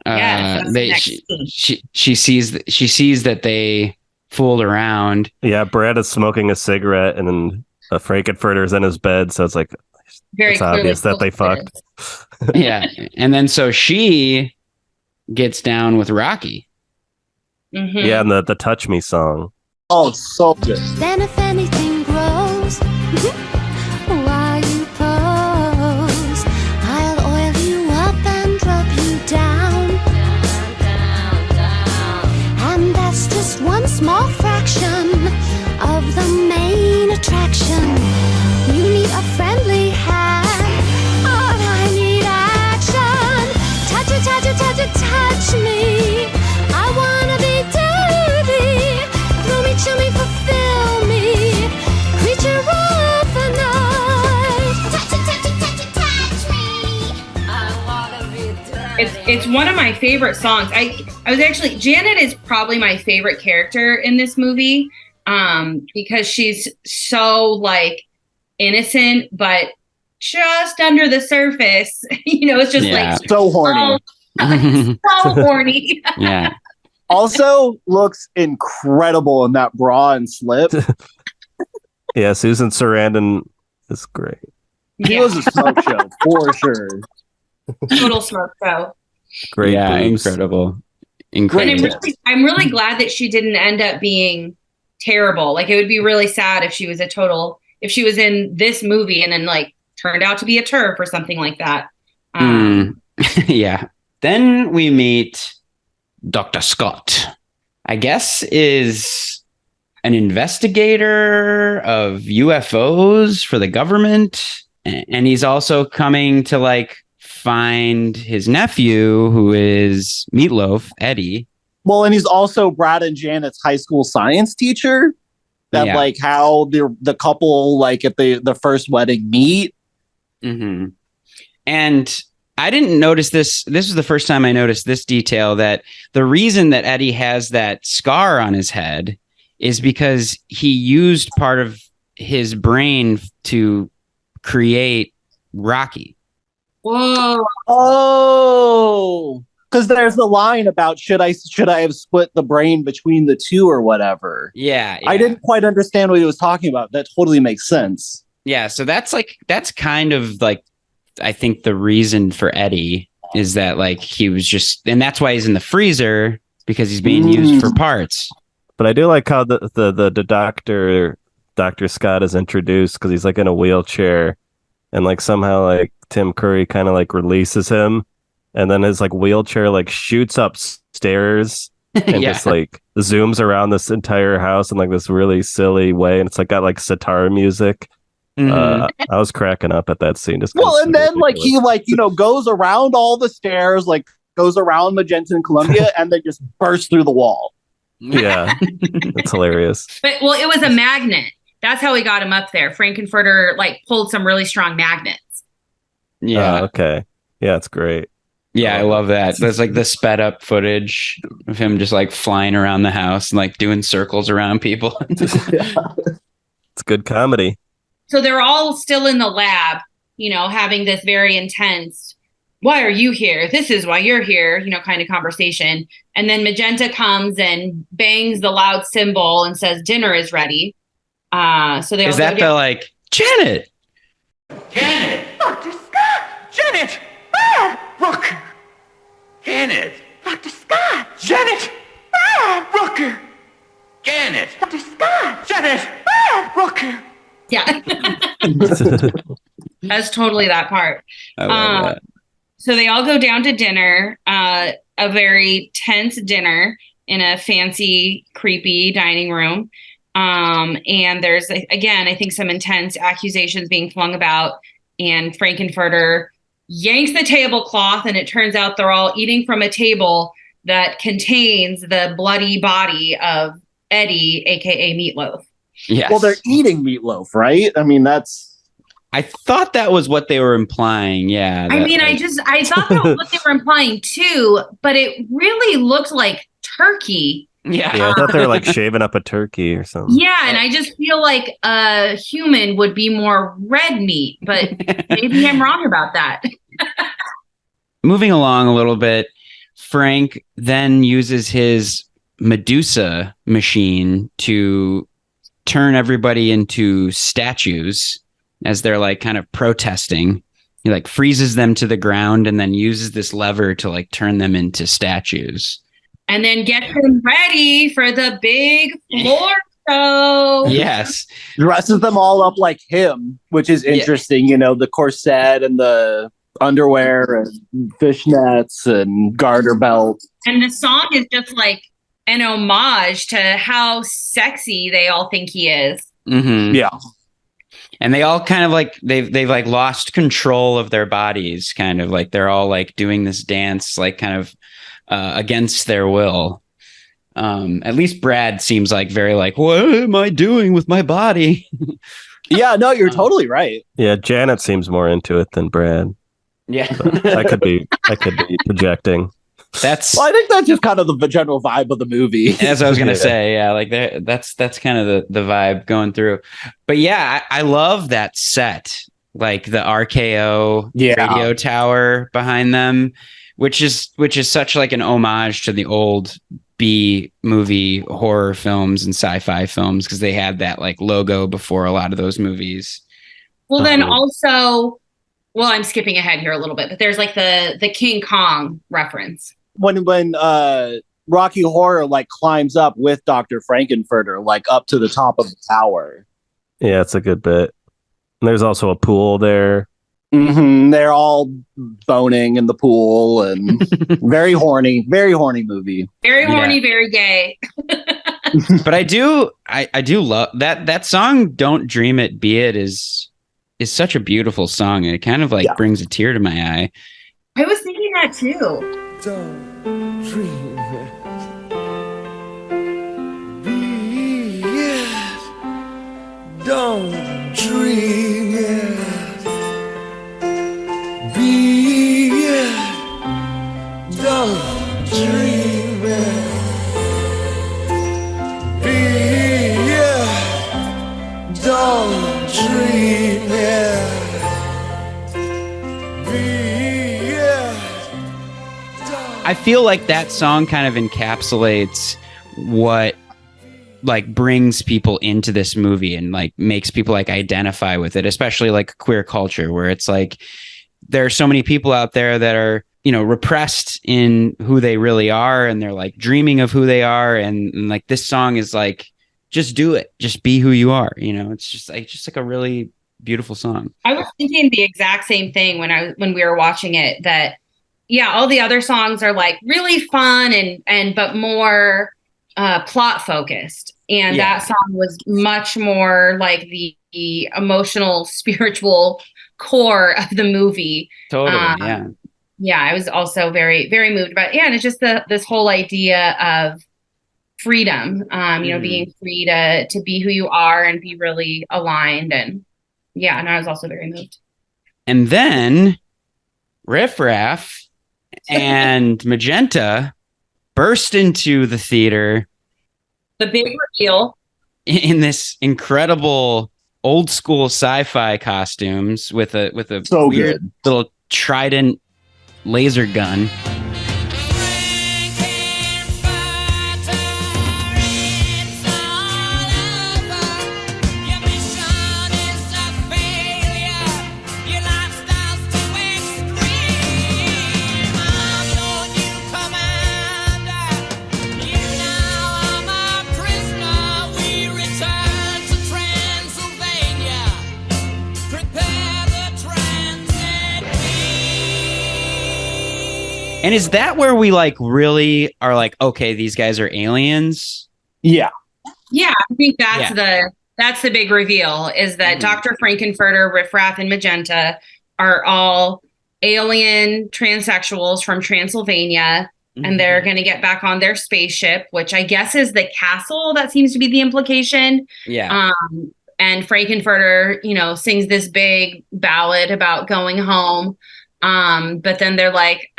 She sees that they fooled around. Yeah, Brad is smoking a cigarette, and then Frankenfurter's in his bed, so it's like it's obvious that they fucked. Yeah, and then so she gets down with Rocky. Mm-hmm. Yeah, and the "Touch Me" song. Oh, it's so good. Then if anything grows, while you pose, I'll oil you up and drop you down, and that's just one small fraction of the main attraction. You need a friendly hand, or I need action. Touch it, touch it, touch it, touch me. I wanna be dirty. Thrill me, chill me, fulfill me. Creature of the night. Touch it, touch it, touch it, touch me. I wanna be dirty. It's one of my favorite songs. I was actually, Janet is probably my favorite character in this movie, because she's so like innocent, but just under the surface. It's just Yeah. like So horny. so horny. Yeah. Also looks incredible in that bra and slip. Yeah, Susan Sarandon is great. He Yeah, was a smoke show for sure. total smoke show. Great. Yeah, boobs. incredible. And Incredible. I'm really glad that she didn't end up being terrible. Like, it would be really sad if she was if she was in this movie and then like turned out to be a turf or something like that. Yeah. Then we meet Dr. Scott, I guess is an investigator of UFOs for the government. And he's also coming to like find his nephew, who is Meatloaf, Eddie. Well, and he's also Brad and Janet's high school science teacher. That Yeah. like how the couple like at the first wedding meet. Mm-hmm. And I didn't notice this. This was the first time I noticed this detail, that the reason that Eddie has that scar on his head is because he used part of his brain to create Rocky. Whoa. Oh, because there's the line about should I have split the brain between the two or whatever. Yeah. I didn't quite understand what he was talking about. That totally makes sense. Yeah. So that's kind of like, I think the reason for Eddie is that like he was just, and that's why he's in the freezer, because he's being used for parts. But I do like how the Dr. Scott is introduced, because he's like in a wheelchair, and like somehow like Tim Curry kind of like releases him, and then his like wheelchair like shoots up stairs and Yeah. just like zooms around this entire house in like this really silly way, and it's like got like sitar music. Mhm. I was cracking up at that scene. Just Well, and then ridiculous. like he like goes around all the stairs, like goes around Magenta and Columbia, and then just bursts through the wall. Yeah, it's hilarious. But it was a magnet. That's how we got him up there. Frankenfurter like pulled some really strong magnets. Yeah. Okay. Yeah, it's great. Yeah, I love that. There's like the sped up footage of him just like flying around the house and like doing circles around people. It's good comedy. So they're all still in the lab, having this very intense, why are you here? This is why you're here, kind of conversation. And then Magenta comes and bangs the loud cymbal and says dinner is ready. So they all Is go that the down- like, Janet? Janet! Dr. Scott! Janet! Brad! Rook! Janet! Dr. Scott! Janet! Brad! Rook! Janet! Dr. Scott! Janet! Brad! Rook! Yeah. That's totally that part. I love that. So they all go down to dinner, a very tense dinner in a fancy, creepy dining room. And there's, again, I think some intense accusations being flung about, and Frankenfurter yanks the tablecloth, and it turns out they're all eating from a table that contains the bloody body of Eddie, aka Meatloaf. Yes. Well, they're eating meatloaf, right? I mean, that's I thought that was what they were implying. Yeah. I that, mean, like- I thought that was what they were implying too, but it really looked like turkey. Yeah. Yeah, I thought they were like shaving up a turkey or something. Yeah, and I just feel like a human would be more red meat, but maybe I'm wrong about that. Moving along a little bit, Frank then uses his Medusa machine to turn everybody into statues as they're like kind of protesting. He like freezes them to the ground and then uses this lever to like turn them into statues. And then get them ready for the big floor show. Yes. dresses them all up like him, which is Yeah. interesting. The corset and the underwear and fishnets and garter belt. And the song is just like an homage to how sexy they all think he is. Mm-hmm. Yeah. And they all kind of like they've like lost control of their bodies, kind of like they're all like doing this dance like kind of against their will. At least Brad seems like very like, what am I doing with my body? Yeah, no, you're totally right. Yeah, Janet seems more into it than Brad. Yeah. I could be projecting. That's Well, I think that's just kind of the general vibe of the movie. as I was gonna Yeah. say, yeah, like that's kind of the vibe going through. But yeah, I love that set like the RKO Yeah. radio tower behind them, which is such like an homage to the old B movie horror films and sci-fi films, because they had that like logo before a lot of those movies. Well, then also, well, I'm skipping ahead here a little bit, but there's like the King Kong reference. When Rocky Horror like climbs up with Dr. Frankenfurter like up to the top of the tower. Yeah, it's a good bit. And there's also a pool there. They're all boning in the pool and very horny movie. Very horny, very gay. But I do love that song. Don't Dream It, Be It is such a beautiful song, and it kind of like brings a tear to my eye. I was thinking that too. Don't dream it. Be it. Don't dream it. Be it. Don't dream it. Be it. Don't dream it. Be it. I feel like that song kind of encapsulates what like brings people into this movie and like makes people like identify with it, especially like queer culture, where it's like there are so many people out there that are, you know, repressed in who they really are, and they're like dreaming of who they are, and like this song is like, just do it, just be who you are, you know. It's just like a really beautiful song. I was thinking the exact same thing when we were watching it, that all the other songs are like really fun and but more plot focused, and that song was much more like the emotional, spiritual core of the movie. Totally. I was also very, very moved about it. And it's just this whole idea of freedom, you know, being free to be who you are and be really aligned. And and I was also very moved. And then Riff Raff and Magenta burst into the theater. The big reveal. In this incredible old school sci-fi costumes with a So weird good. little trident laser gun. And is that where we like really are like, okay, these guys are aliens? Yeah. Yeah, I think that's the big reveal, is that Dr. Frankenfurter, Riff Raff, and Magenta are all alien transsexuals from Transylvania, and they're going to get back on their spaceship, which I guess is the castle. That seems to be the implication. Yeah. And Frankenfurter, you know, sings this big ballad about going home. But then they're like,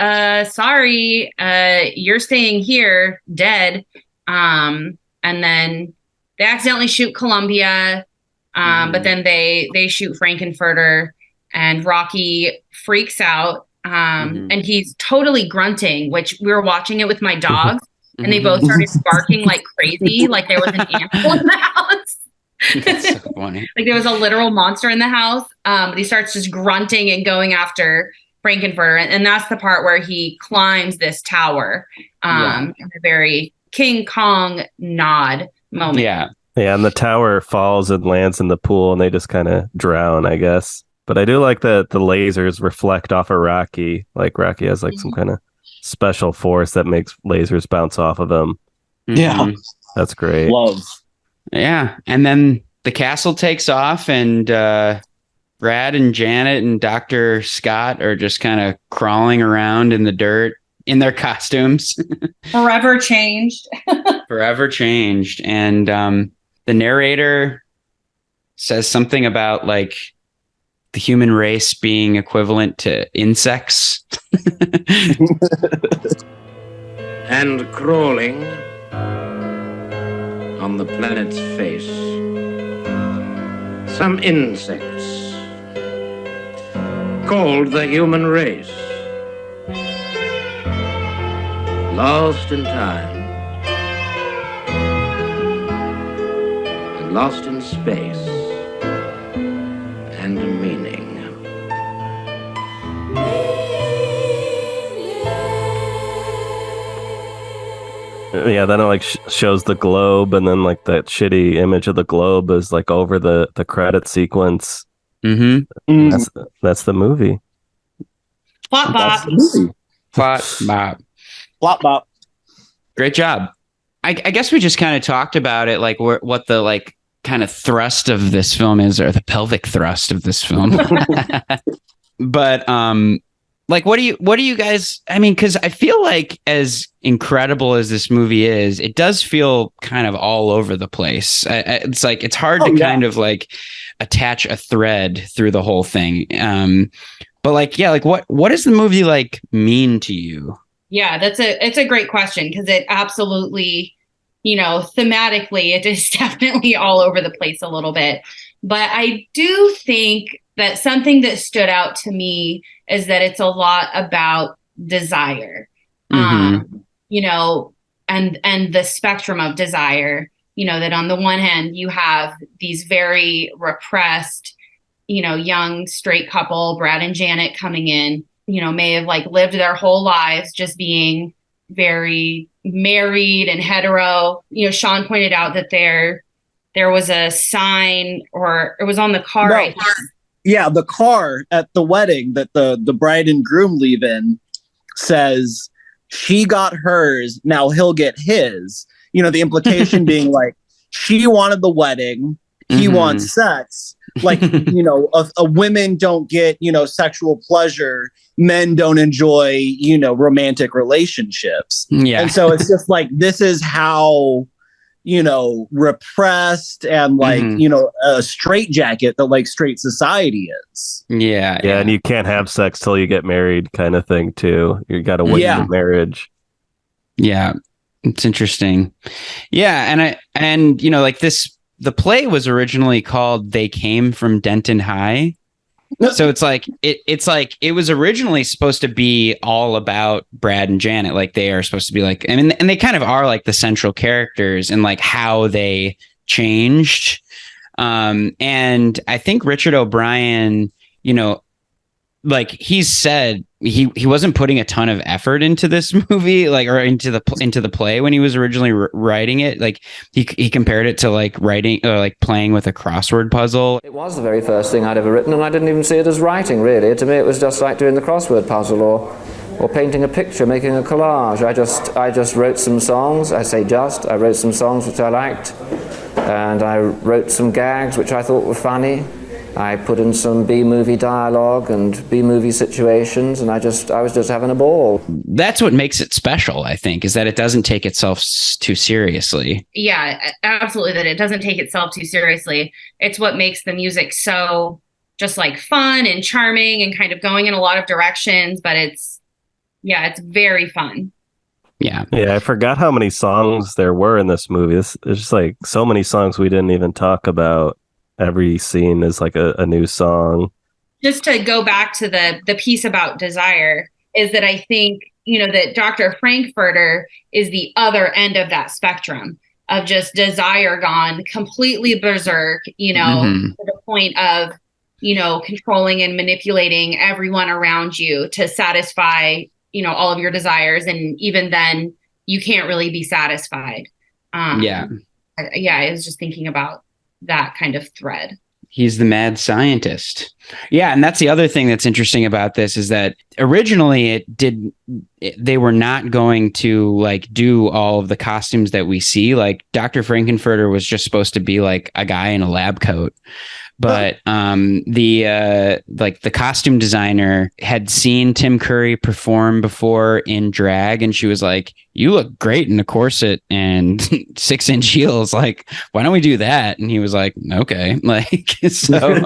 sorry, you're staying here dead. And then they accidentally shoot Columbia. But then they shoot Frankenfurter, and Rocky freaks out. And he's totally grunting, which we were watching it with my dogs, and they both started barking like crazy, like there was an animal in the house. That's so funny. Like there was a literal monster in the house. But he starts just grunting and going after Frankenfurter, and that's the part where he climbs this tower. In a very King Kong nod moment. Yeah, and the tower falls and lands in the pool, and they just kind of drown, I guess. But I do like that the lasers reflect off of Rocky. Like Rocky has like some kind of special force that makes lasers bounce off of him. Yeah. That's great. Love. Yeah. And then the castle takes off, and Brad and Janet and Dr. Scott are just kind of crawling around in the dirt in their costumes. Forever changed. Forever changed. And the narrator says something about like the human race being equivalent to insects. And crawling on the planet's face, some insects called the human race. Lost in time and lost in space and meaning. Yeah, then it like shows the globe, and then like that shitty image of the globe is like over the credit sequence. Mm-hmm. That's the movie. Plot That's bop. the movie. Plot bop. Plop bop. Great job. I guess we just kind of talked about it, like what the like kind of thrust of this film is, or the pelvic thrust of this film. But like, what do you guys? I mean, because I feel like as incredible as this movie is, it does feel kind of all over the place. It's like it's hard to kind of like attach a thread through the whole thing. But like, yeah, like what does the movie like mean to you? Yeah, it's a great question, because it absolutely, thematically, it is definitely all over the place a little bit. But I do think that something that stood out to me is that it's a lot about desire, and the spectrum of desire, that on the one hand, you have these very repressed, young straight couple, Brad and Janet, coming in, may have like lived their whole lives just being very married and hetero. Sean pointed out that there was a sign, or it was on the car. No. Right? Yeah, the car at the wedding that the bride and groom leave in says, she got hers, now he'll get his. The implication being like, she wanted the wedding, he wants sex. Like, a women don't get, sexual pleasure, men don't enjoy, romantic relationships. Yeah. And so it's just like, this is how, repressed and like, a straitjacket that like straight society is. Yeah. Yeah, and you can't have sex till you get married, kind of thing too. You got to wait for marriage. Yeah, it's interesting. Yeah, and like this, the play was originally called "They Came from Denton High," so it's like it was originally supposed to be all about Brad and Janet. Like they are supposed to be like, and they kind of are like the central characters and like how they changed. And I think Richard O'Brien, like he's said he wasn't putting a ton of effort into this movie, like, or into the play when he was originally writing it. Like he compared it to like writing like playing with a crossword puzzle. It was the very first thing I'd ever written, and I didn't even see it as writing, really. To me, it was just like doing the crossword puzzle or painting a picture, making a collage. I just wrote some songs. I wrote some songs which I liked, and I wrote some gags which I thought were funny. I put in some B-movie dialogue and B-movie situations, and I was just having a ball. That's what makes it special, I think, is that it doesn't take itself too seriously. Yeah, absolutely. That it doesn't take itself too seriously. It's what makes the music so just like fun and charming and kind of going in a lot of directions, but it's very fun. Yeah. Yeah, I forgot how many songs there were in this movie. There's just like so many songs we didn't even talk about. Every scene is like a new song. Just to go back to the piece about desire, is that I think, that Dr. Frankfurter is the other end of that spectrum of just desire gone completely berserk, to the point of, controlling and manipulating everyone around you to satisfy, all of your desires. And even then you can't really be satisfied. I was just thinking about that kind of thread. He's the mad scientist. Yeah, and that's the other thing that's interesting about this is that originally they were not going to like do all of the costumes that we see. Like Dr. Frankenfurter was just supposed to be like a guy in a lab coat. But the costume designer had seen Tim Curry perform before in drag, and she was like, "You look great in a corset and 6-inch heels. Like, why don't we do that?" And he was like, "Okay." Like, so,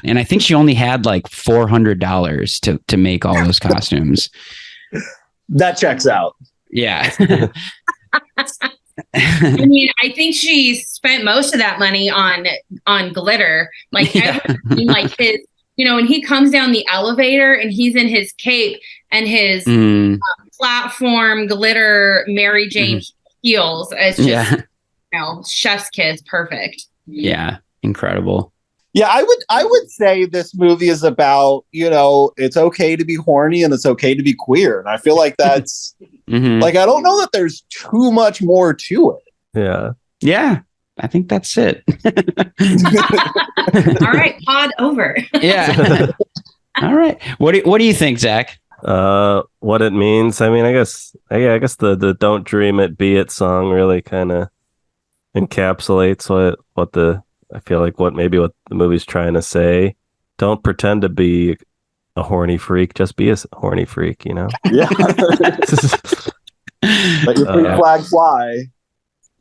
and I think she only had like $400 to make all those costumes. That checks out. Yeah. I mean, I think she spent most of that money on glitter, like like his, and he comes down the elevator and he's in his cape and his platform glitter Mary Jane heels. It's just, chef's kiss, perfect. Yeah, incredible. Yeah, I would say this movie is about, it's okay to be horny and it's okay to be queer. And I feel like that's like, I don't know that there's too much more to it. Yeah. Yeah. I think that's it. All right, pod over. Yeah. All right. What do you think, Zach? What it means. I mean, I guess the "Don't Dream It, Be It" song really kind of encapsulates what the movie's trying to say. Don't pretend to be a horny freak. Just be a horny freak. Yeah. Let your freak flag fly.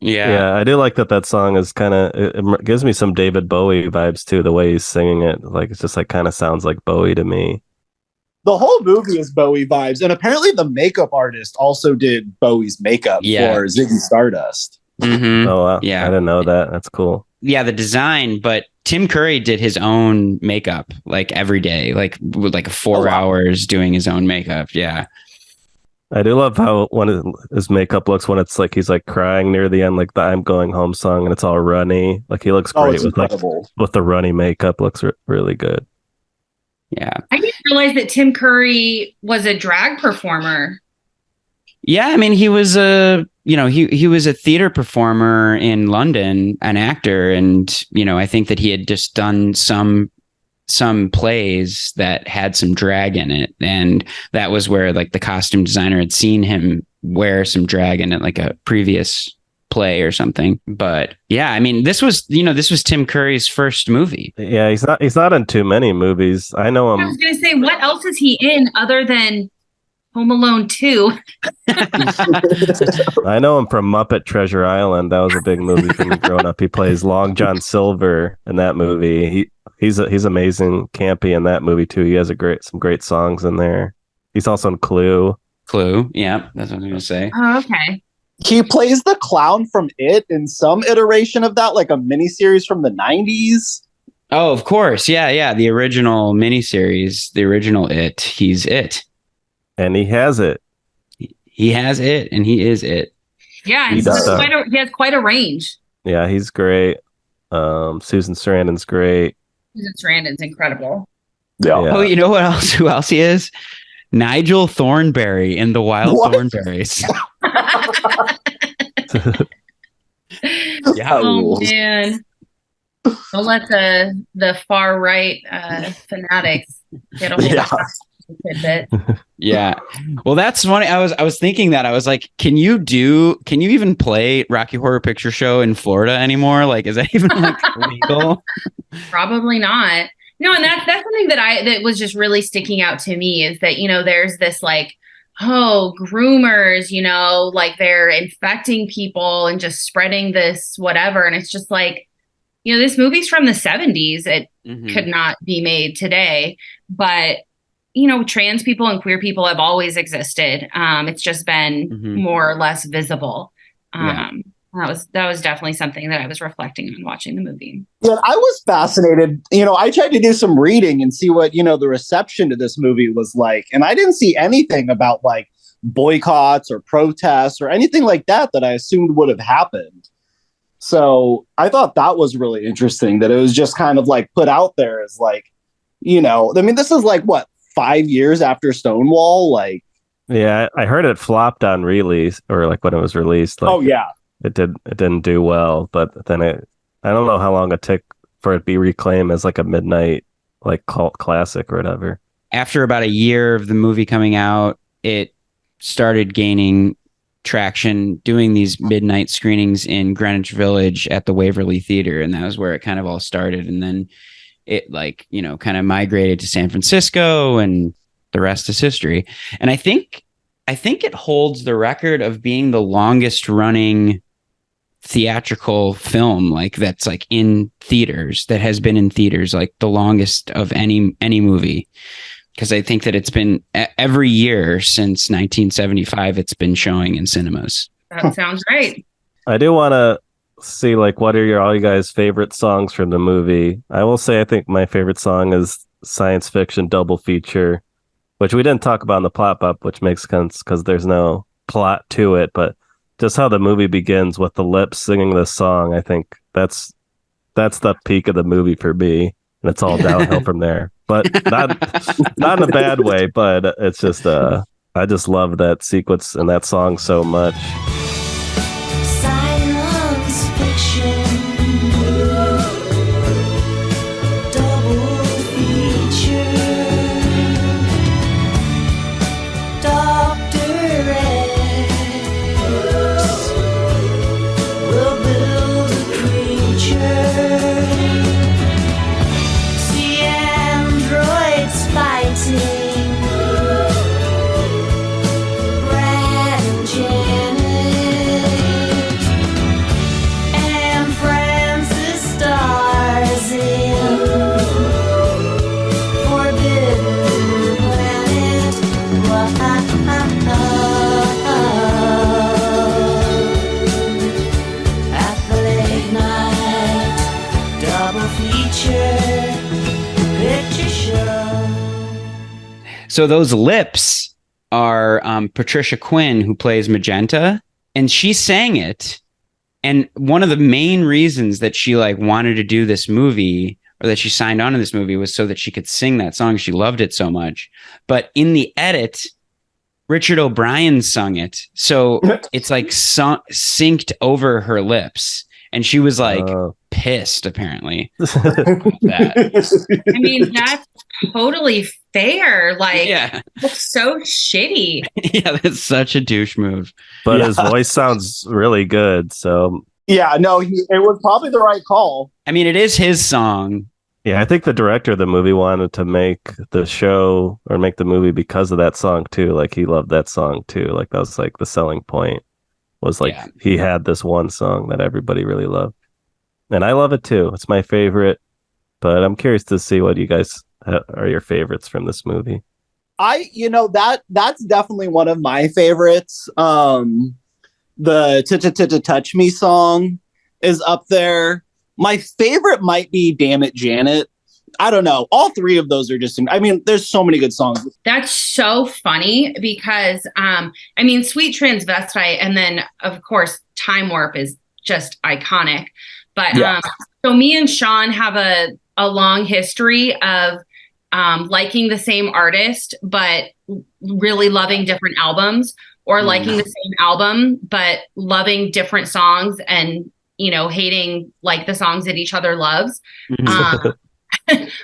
Yeah, I do like that song is kind of, it gives me some David Bowie vibes too, the way he's singing it. Like, it's just like kind of sounds like Bowie to me. The whole movie is Bowie vibes, and apparently the makeup artist also did Bowie's makeup for Ziggy Stardust. Oh, wow. Yeah. I didn't know that. That's cool. Yeah, the design, but Tim Curry did his own makeup like every day, like with like 4 hours doing his own makeup. Yeah. I do love how his makeup looks when it's like he's like crying near the end, like the "I'm Going Home" song, and it's all runny. Like he looks great with the runny makeup. Looks really good. Yeah, I didn't realize that Tim Curry was a drag performer. Yeah, I mean, he was a he was a theater performer in London, an actor, and I think that he had just done some plays that had some drag in it, and that was where like the costume designer had seen him wear some drag in it, like a previous play or something. But yeah, I mean, this was Tim Curry's first movie. Yeah, he's not in too many movies. I know him. I was gonna say, what else is he in other than Home Alone 2? I know him from Muppet Treasure Island. That was a big movie for me growing up. He plays Long John Silver in that movie. He's amazing, campy in that movie too. He has some great songs in there. He's also in Clue. Yeah, that's what I was gonna say. Oh, okay. He plays the clown from It in some iteration of that, like a miniseries from the 90s. Oh, of course. Yeah. The original miniseries, the original It. He's It. And he has it. He has it, and he is it. Yeah, he has quite a range. Yeah, he's great. Susan Sarandon's great. Susan Sarandon's incredible. Yeah. Oh, you know what else? Who else he is? Nigel Thornberry in The Wild Thornberrys. Yeah. Oh man! Don't let the far right fanatics get a hold of tidbit. Yeah. Well, that's funny. I was thinking that. I was like, can you even play Rocky Horror Picture Show in Florida anymore? Like, is that even like legal? Probably not. No, and that's something that was just really sticking out to me is that, there's this like, groomers, like they're infecting people and just spreading this whatever. And it's just like, this movie's from the 70s. It could not be made today, but trans people and queer people have always existed. It's just been more or less visible. That was definitely something that I was reflecting on watching the movie. Yeah, I was fascinated. I tried to do some reading and see what, the reception to this movie was like. And I didn't see anything about like boycotts or protests or anything like that I assumed would have happened. So I thought that was really interesting that it was just kind of like put out there as like, I mean, this is like what, 5 years after Stonewall? Like, yeah, I heard it flopped on release or like when it was released. Like, oh yeah. It didn't do well, but then I don't know how long it took for it to be reclaimed as like a midnight like cult classic or whatever. After about a year of the movie coming out, it started gaining traction doing these midnight screenings in Greenwich Village at the Waverly Theater, and that was where it kind of all started. And then it like, kind of migrated to San Francisco, and the rest is history. And I think it holds the record of being the longest running theatrical film like that's like in theaters, that has been in theaters like the longest of any movie, because I think that it's been every year since 1975 it's been showing in cinemas. That sounds right. I do want to see like what are all you guys favorite songs from the movie. I will say I think my favorite song is science fiction double feature, which we didn't talk about in the plot up, which makes sense because there's no plot to it. But just how the movie begins with the Lips singing this song, I think that's the peak of the movie for me, and it's all downhill from there. But not in a bad way. But it's just I just love that sequence and that song so much. Science fiction, double feature. Dr. X will build a creature. See androids fighting. Brad and Janet and Francis stars in Forbidden Planet. At the late night double feature picture show. So those Lips are Patricia Quinn, who plays Magenta, and she sang it. And one of the main reasons that she like wanted to do this movie, or that she signed on to this movie, was so that she could sing that song. She loved it so much. But in the edit, Richard O'Brien sung it, so it's like synced over her lips, and she was like pissed. Apparently, that. I mean, that's totally fair. Like, Yeah. it's so shitty. Yeah, that's such a douche move. But his voice sounds really good. So Yeah, no, it was probably the right call. I mean, it is his song. yeah, I think the director of the movie wanted to make the show or make the movie because of that song too. Like he loved that song too. Like that was like the selling point. Was like he had this one song that everybody really loved, and I love it too. It's my favorite. But I'm curious to see what you guys are your favorites from this movie. That's definitely one of my favorites. The Touch Me song is up there. My favorite might be Damn It, Janet. I don't know. All three of those are just, I mean, there's so many good songs. That's so funny because, I mean, Sweet Transvestite, and then, of course, Time Warp is just iconic. But so me and Sean have a long history of liking the same artist, but really loving different albums, or liking the same album, but loving different songs and, you know, hating like the songs that each other loves.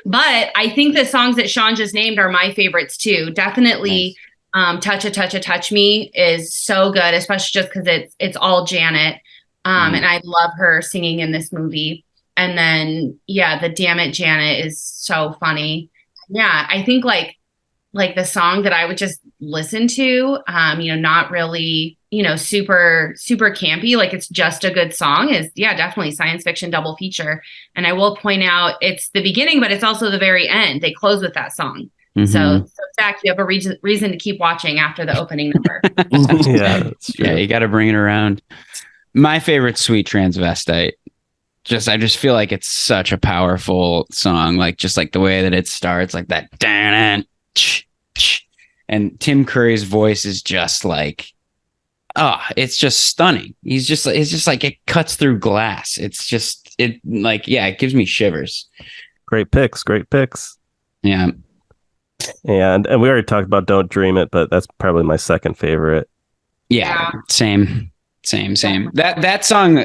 But I think the songs that Sean just named are my favorites too. Definitely Touch Me is so good, especially just because it's all Janet. And I love her singing in this movie. And then, the Damn It, Janet is so funny. Yeah, I think like the song that I would just listen to, not really, super, super campy, like it's just a good song, is definitely Science Fiction double feature. And I will point out it's the beginning, but it's also the very end. They close with that song. Mm-hmm. So Zach, you have a reason to keep watching after the opening number. Yeah, you got to bring it around. My favorite, Sweet Transvestite. I just feel like it's such a powerful song. Like just like the way that it starts, like that. And Tim Curry's voice is just like, it's just stunning. It's just like it cuts through glass. It gives me shivers. Great picks. Yeah. And we already talked about Don't Dream It, but that's probably my second favorite. Yeah. Same. That song,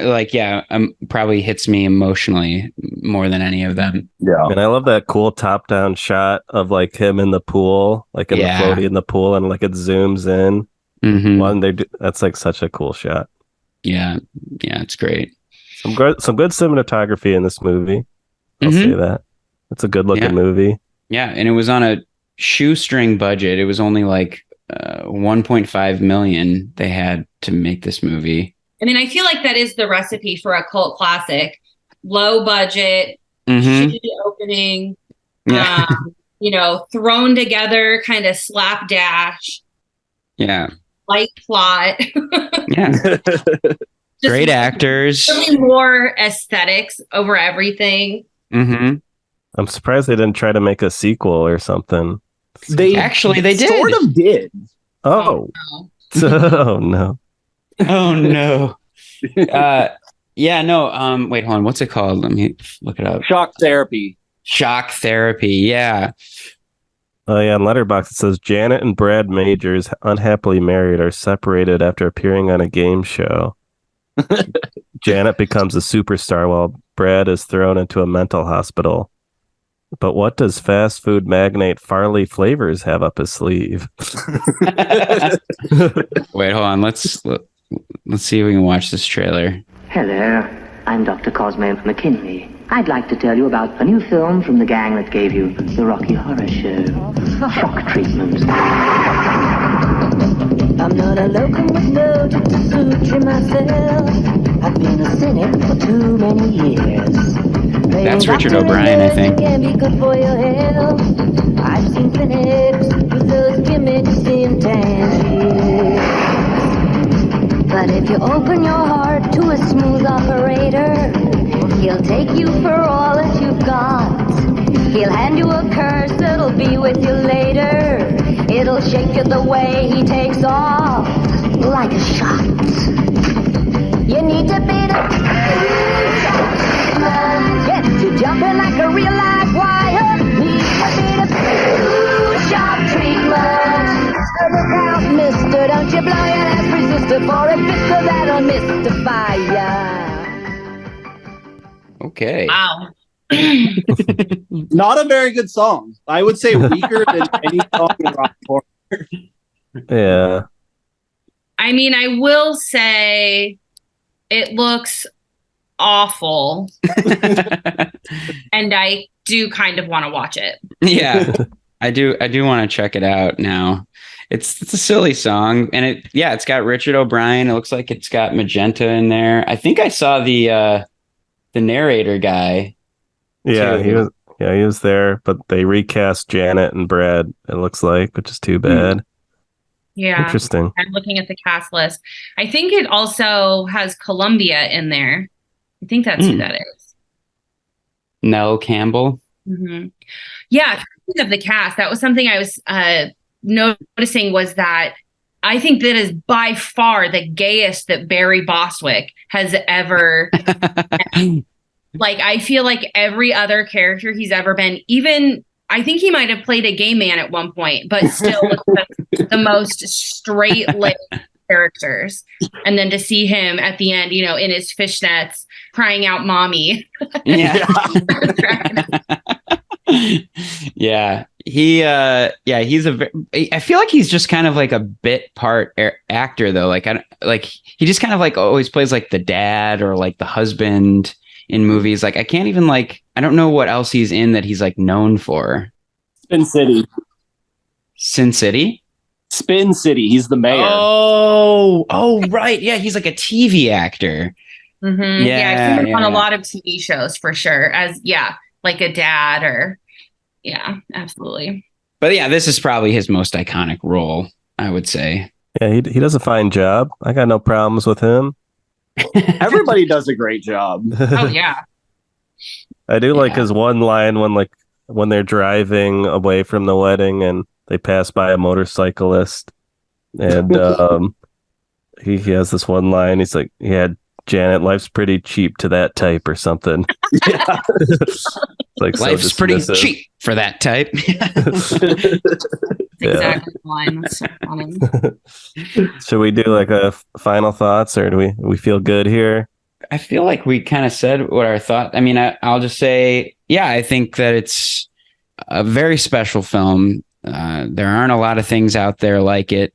probably hits me emotionally more than any of them. Yeah. And I love that cool top-down shot of like him in the pool, like in the floaty in the pool, and like it zooms in. Mm-hmm. That's like such a cool shot. Yeah, it's great. Some good cinematography in this movie. I'll say that. It's a good-looking movie. Yeah, and it was on a shoestring budget. It was only like 1.5 million they had to make this movie. I mean, I feel like that is the recipe for a cult classic. Low budget, Mm-hmm. shitty opening, Yeah. thrown together kind of slapdash, Yeah. light plot. Yeah. Just Great actors. really more aesthetics over everything. Mm-hmm. I'm surprised they didn't try to make a sequel or something. They did. Sort of did. Oh. Oh no. Oh no. Yeah, no. Wait, hold on. What's it called? Let me look it up. Shock Therapy. Shock Therapy. Yeah. Oh yeah, on Letterboxd it says Janet and Brad Majors, unhappily married, are separated after appearing on a game show. Janet becomes a superstar while Brad is thrown into a mental hospital. But what does fast food magnate Farley Flavors have up his sleeve? Wait, hold on. Let's see if we can watch this trailer. Hello, I'm Dr. Cosmo McKinley. I'd like to tell you about a new film from the gang that gave you the Rocky Horror Show. Shock Treatment. I'm not a locum with no suture myself. I've been a cynic for too many years. That's Richard O'Brien, I think. Can be good for your health. I've seen clinics with those gimmicks in Tangiers. But if you open your heart to a smooth operator, he'll take you for all that you've got. He'll hand you a curse that'll be with you later. It'll shake you the way he takes off, like a shot. You need to be the get you jumping like a real live wire. Need to be the shock treatment. Look out, mister, don't you blow your last resistor for a pistol that'll mystify ya. Okay. Wow. Not a very good song. I would say weaker than any song in rock horror. Yeah. I mean, I will say it looks awful. And I do kind of want to watch it. Yeah. I do want to check it out now. It's a silly song, and it's got Richard O'Brien. It looks like it's got Magenta in there. I think I saw the narrator guy. Yeah, too. he was there, but they recast Janet and Brad, it looks like, which is too bad. Yeah. Interesting. I'm looking at the cast list. I think it also has Columbia in there. I think that's who that is. Nell Campbell. Mm-hmm. Yeah, speaking of the cast, that was something I was noticing, was that I think that is by far the gayest that Barry Bostwick has ever. Like, I feel like every other character he's ever been, even I think he might have played a gay man at one point, but still the most straight-laced characters. And then to see him at the end, in his fishnets, crying out "mommy." Yeah. Yeah. He's I feel like he's just kind of like a bit part actor though. He just kind of like always plays like the dad or like the husband in movies. Like I can't even I don't know what else he's in that he's like known for. Sin City. Sin City? Spin City. He's the mayor. Oh, right. Yeah, he's like a TV actor. Mm-hmm. Yeah, I've seen him on a lot of TV shows for sure. As like a dad or absolutely. But yeah, this is probably his most iconic role, I would say. Yeah, he does a fine job. I got no problems with him. Everybody does a great job. Oh yeah. I do like his one line when they're driving away from the wedding and they pass by a motorcyclist, and he has this one line. He's like, Janet, life's pretty cheap to that type or something. Like life's pretty cheap for that type. Exactly the line. That's so funny. Should we do like a final thoughts, or do we feel good here? I feel like we kind of said what our thought. I mean, I'll just say, I think that it's a very special film. There aren't a lot of things out there like it,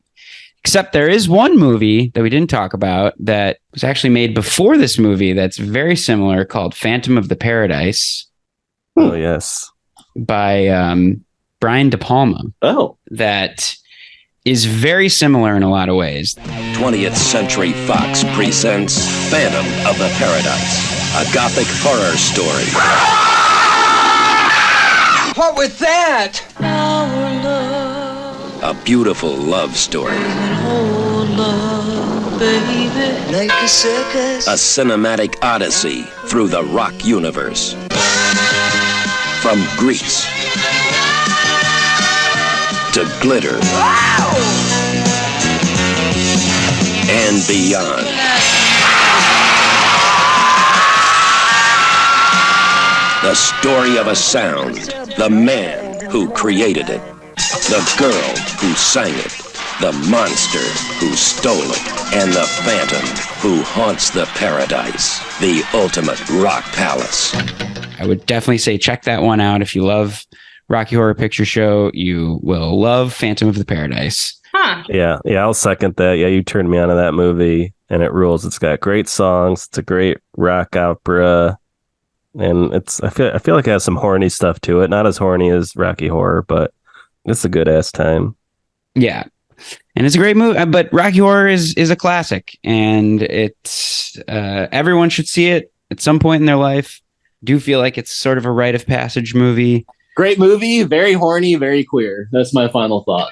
except there is one movie that we didn't talk about that was actually made before this movie that's very similar, called Phantom of the Paradise. Oh, yes. By Brian De Palma. Oh. That is very similar in a lot of ways. 20th Century Fox presents Phantom of the Paradise, a gothic horror story. What was that? A beautiful love story. Like a circus. A cinematic odyssey through the rock universe. From Grease to glitter and beyond. The story of a sound, the man who created it, the girl who sang it, the monster who stole it, and the phantom who haunts the paradise, the ultimate rock palace. I would definitely say check that one out. If you love Rocky Horror Picture Show, you will love Phantom of the Paradise. Huh. Yeah, I'll second that. Yeah, you turned me on to that movie, and it rules. It's got great songs. It's a great rock opera, and I feel like it has some horny stuff to it. Not as horny as Rocky Horror, but it's a good ass time. Yeah, and it's a great movie. But Rocky Horror is a classic, and it's everyone should see it at some point in their life. Do feel like it's sort of a rite of passage movie. Great movie, very horny, very queer. That's my final thought.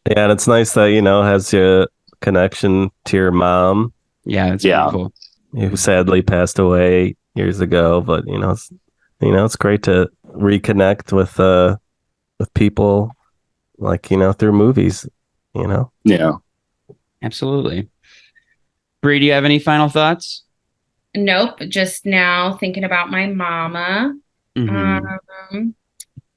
Yeah, and it's nice that, has your connection to your mom. Yeah, it's really cool. Who sadly passed away years ago, but it's great to reconnect with people like, through movies, Yeah. Absolutely. Bree, do you have any final thoughts? Nope. Just now thinking about my mama.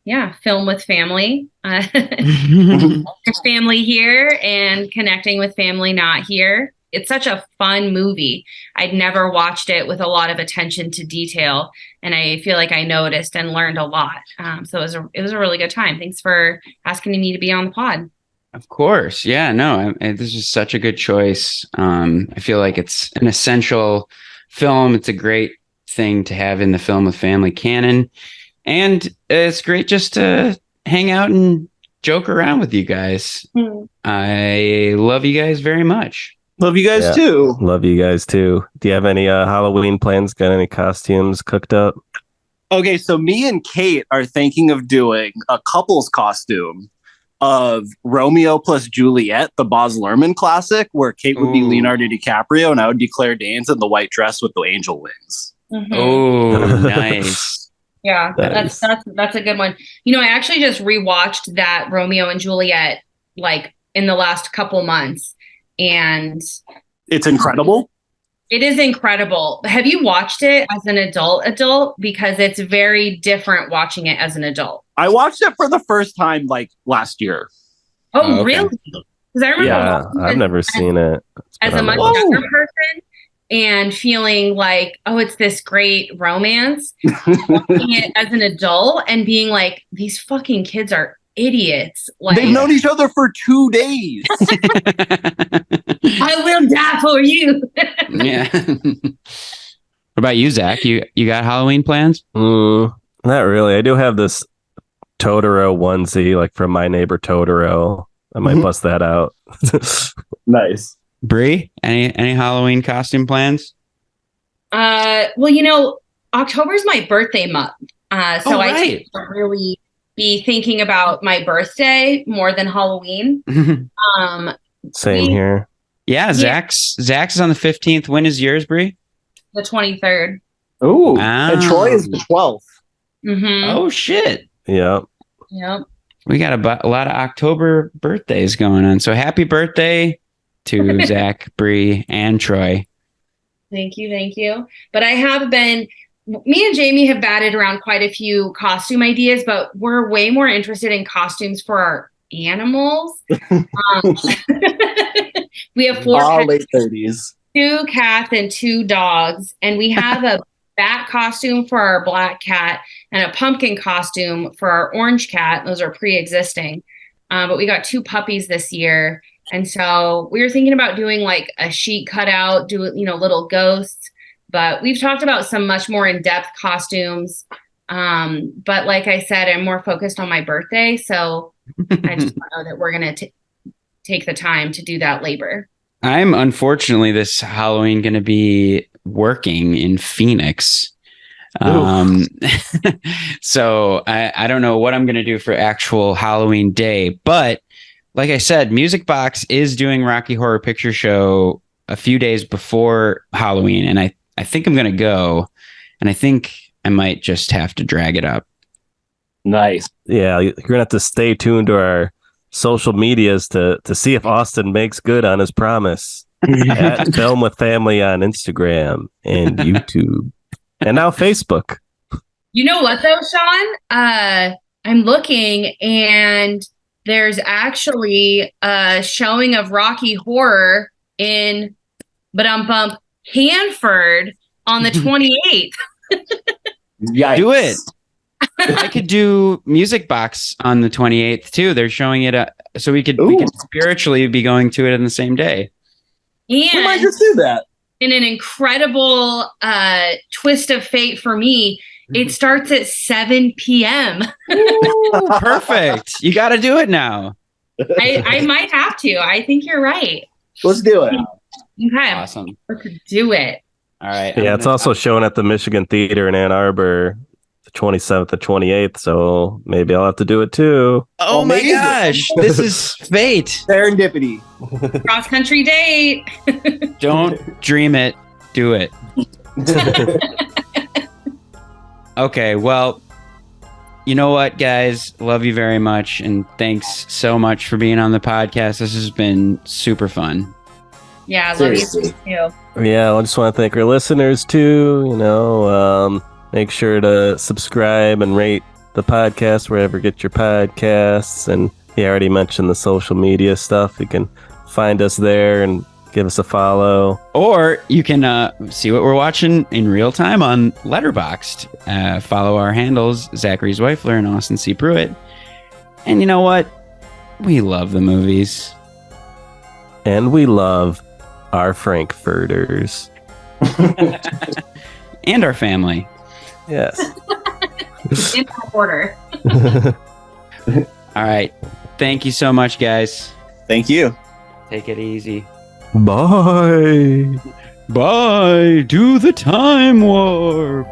Yeah, film with family. There's family here and connecting with family not here. It's such a fun movie. I'd never watched it with a lot of attention to detail, and I feel like I noticed and learned a lot. So it was a really good time. Thanks for asking me to be on the pod. Of course. Yeah, no, this is such a good choice. I feel like it's an essential film. It's a great thing to have in the film with family canon. And it's great just to hang out and joke around with you guys. I love you guys very much. Love you guys too. Love you guys too. Do you have any Halloween plans? Got any costumes cooked up? Okay, so me and Kate are thinking of doing a couple's costume of Romeo plus Juliet, the Baz Luhrmann classic, where Kate would be Leonardo DiCaprio and I would be Claire Danes in the white dress with the angel wings. Oh, nice. Yeah, that's a good one. I actually just rewatched that Romeo and Juliet like in the last couple months, and it's incredible. It is incredible. Have you watched it as an adult? Because it's very different watching it as an adult. I watched it for the first time like last year. Oh, okay. Really? Because I remember. Yeah, I've never seen it. As a much younger person. And feeling like, oh, it's this great romance, watching it as an adult and being like, these fucking kids are idiots. Like, they've known each other for 2 days. I will die for you. Yeah. What about you, Zach? You got Halloween plans? Not really. I do have this Totoro onesie, like from My Neighbor Totoro. I might bust that out. Nice. Bree, any Halloween costume plans? Well, October's my birthday month. So I tend to really be thinking about my birthday more than Halloween. Same here. Yeah, Zach's is on the 15th. When is yours, Bree? The 23rd. Ooh, and Troy is the 12th. Oh, shit. Yep. We got a lot of October birthdays going on. So happy birthday to Zach, Bree, and Troy. Thank you. But me and Jamie have batted around quite a few costume ideas, but we're way more interested in costumes for our animals. We have 4 cats, late 30s. 2 cats and 2 dogs, and we have a bat costume for our black cat and a pumpkin costume for our orange cat. Those are pre-existing. But we got 2 puppies this year. And so we were thinking about doing like a sheet cutout, little ghosts, but we've talked about some much more in-depth costumes. But like I said, I'm more focused on my birthday. So I just know that we're going to take the time to do that labor. I'm unfortunately this Halloween going to be working in Phoenix. So I don't know what I'm going to do for actual Halloween day, but like I said, Music Box is doing Rocky Horror Picture Show a few days before Halloween, and I think I'm going to go. And I think I might just have to drag it up. Nice. Yeah, you're gonna have to stay tuned to our social medias to see if Austin makes good on his promise. At Film with Family on Instagram and YouTube, and now Facebook. You know what though, Sean? I'm looking and there's actually a showing of Rocky Horror in Hanford on the 28th. Yikes. Do it. I could do Music Box on the 28th too. They're showing it, so we could spiritually be going to it on the same day. And We might just do that. in an incredible twist of fate for me, it starts at 7 p.m. Ooh, perfect. You got to do it now. I might have to. I think you're right. Let's do it. Okay. Awesome. Let's do it. All right. Yeah, it's also shown at the Michigan Theater in Ann Arbor, the 27th and 28th. So maybe I'll have to do it too. Oh my Amazing. gosh. This is fate. Serendipity. Cross country date. Don't dream it. Do it. Okay. Well, you know what, guys? Love you very much. And thanks so much for being on the podcast. This has been super fun. Yeah, I love you Seriously. too. Yeah, I just want to thank our listeners too. Make sure to subscribe and rate the podcast wherever you get your podcasts. And he already mentioned the social media stuff. You can find us there and give us a follow. Or you can see what we're watching in real time on Letterboxd. Follow our handles, Zachary Zweifler and Austin C. Pruitt. And you know what? We love the movies. And we love our Frankfurters. And our family. Yes. In that order. All right. Thank you so much, guys. Thank you. Take it easy. Bye. Bye. Do the time warp.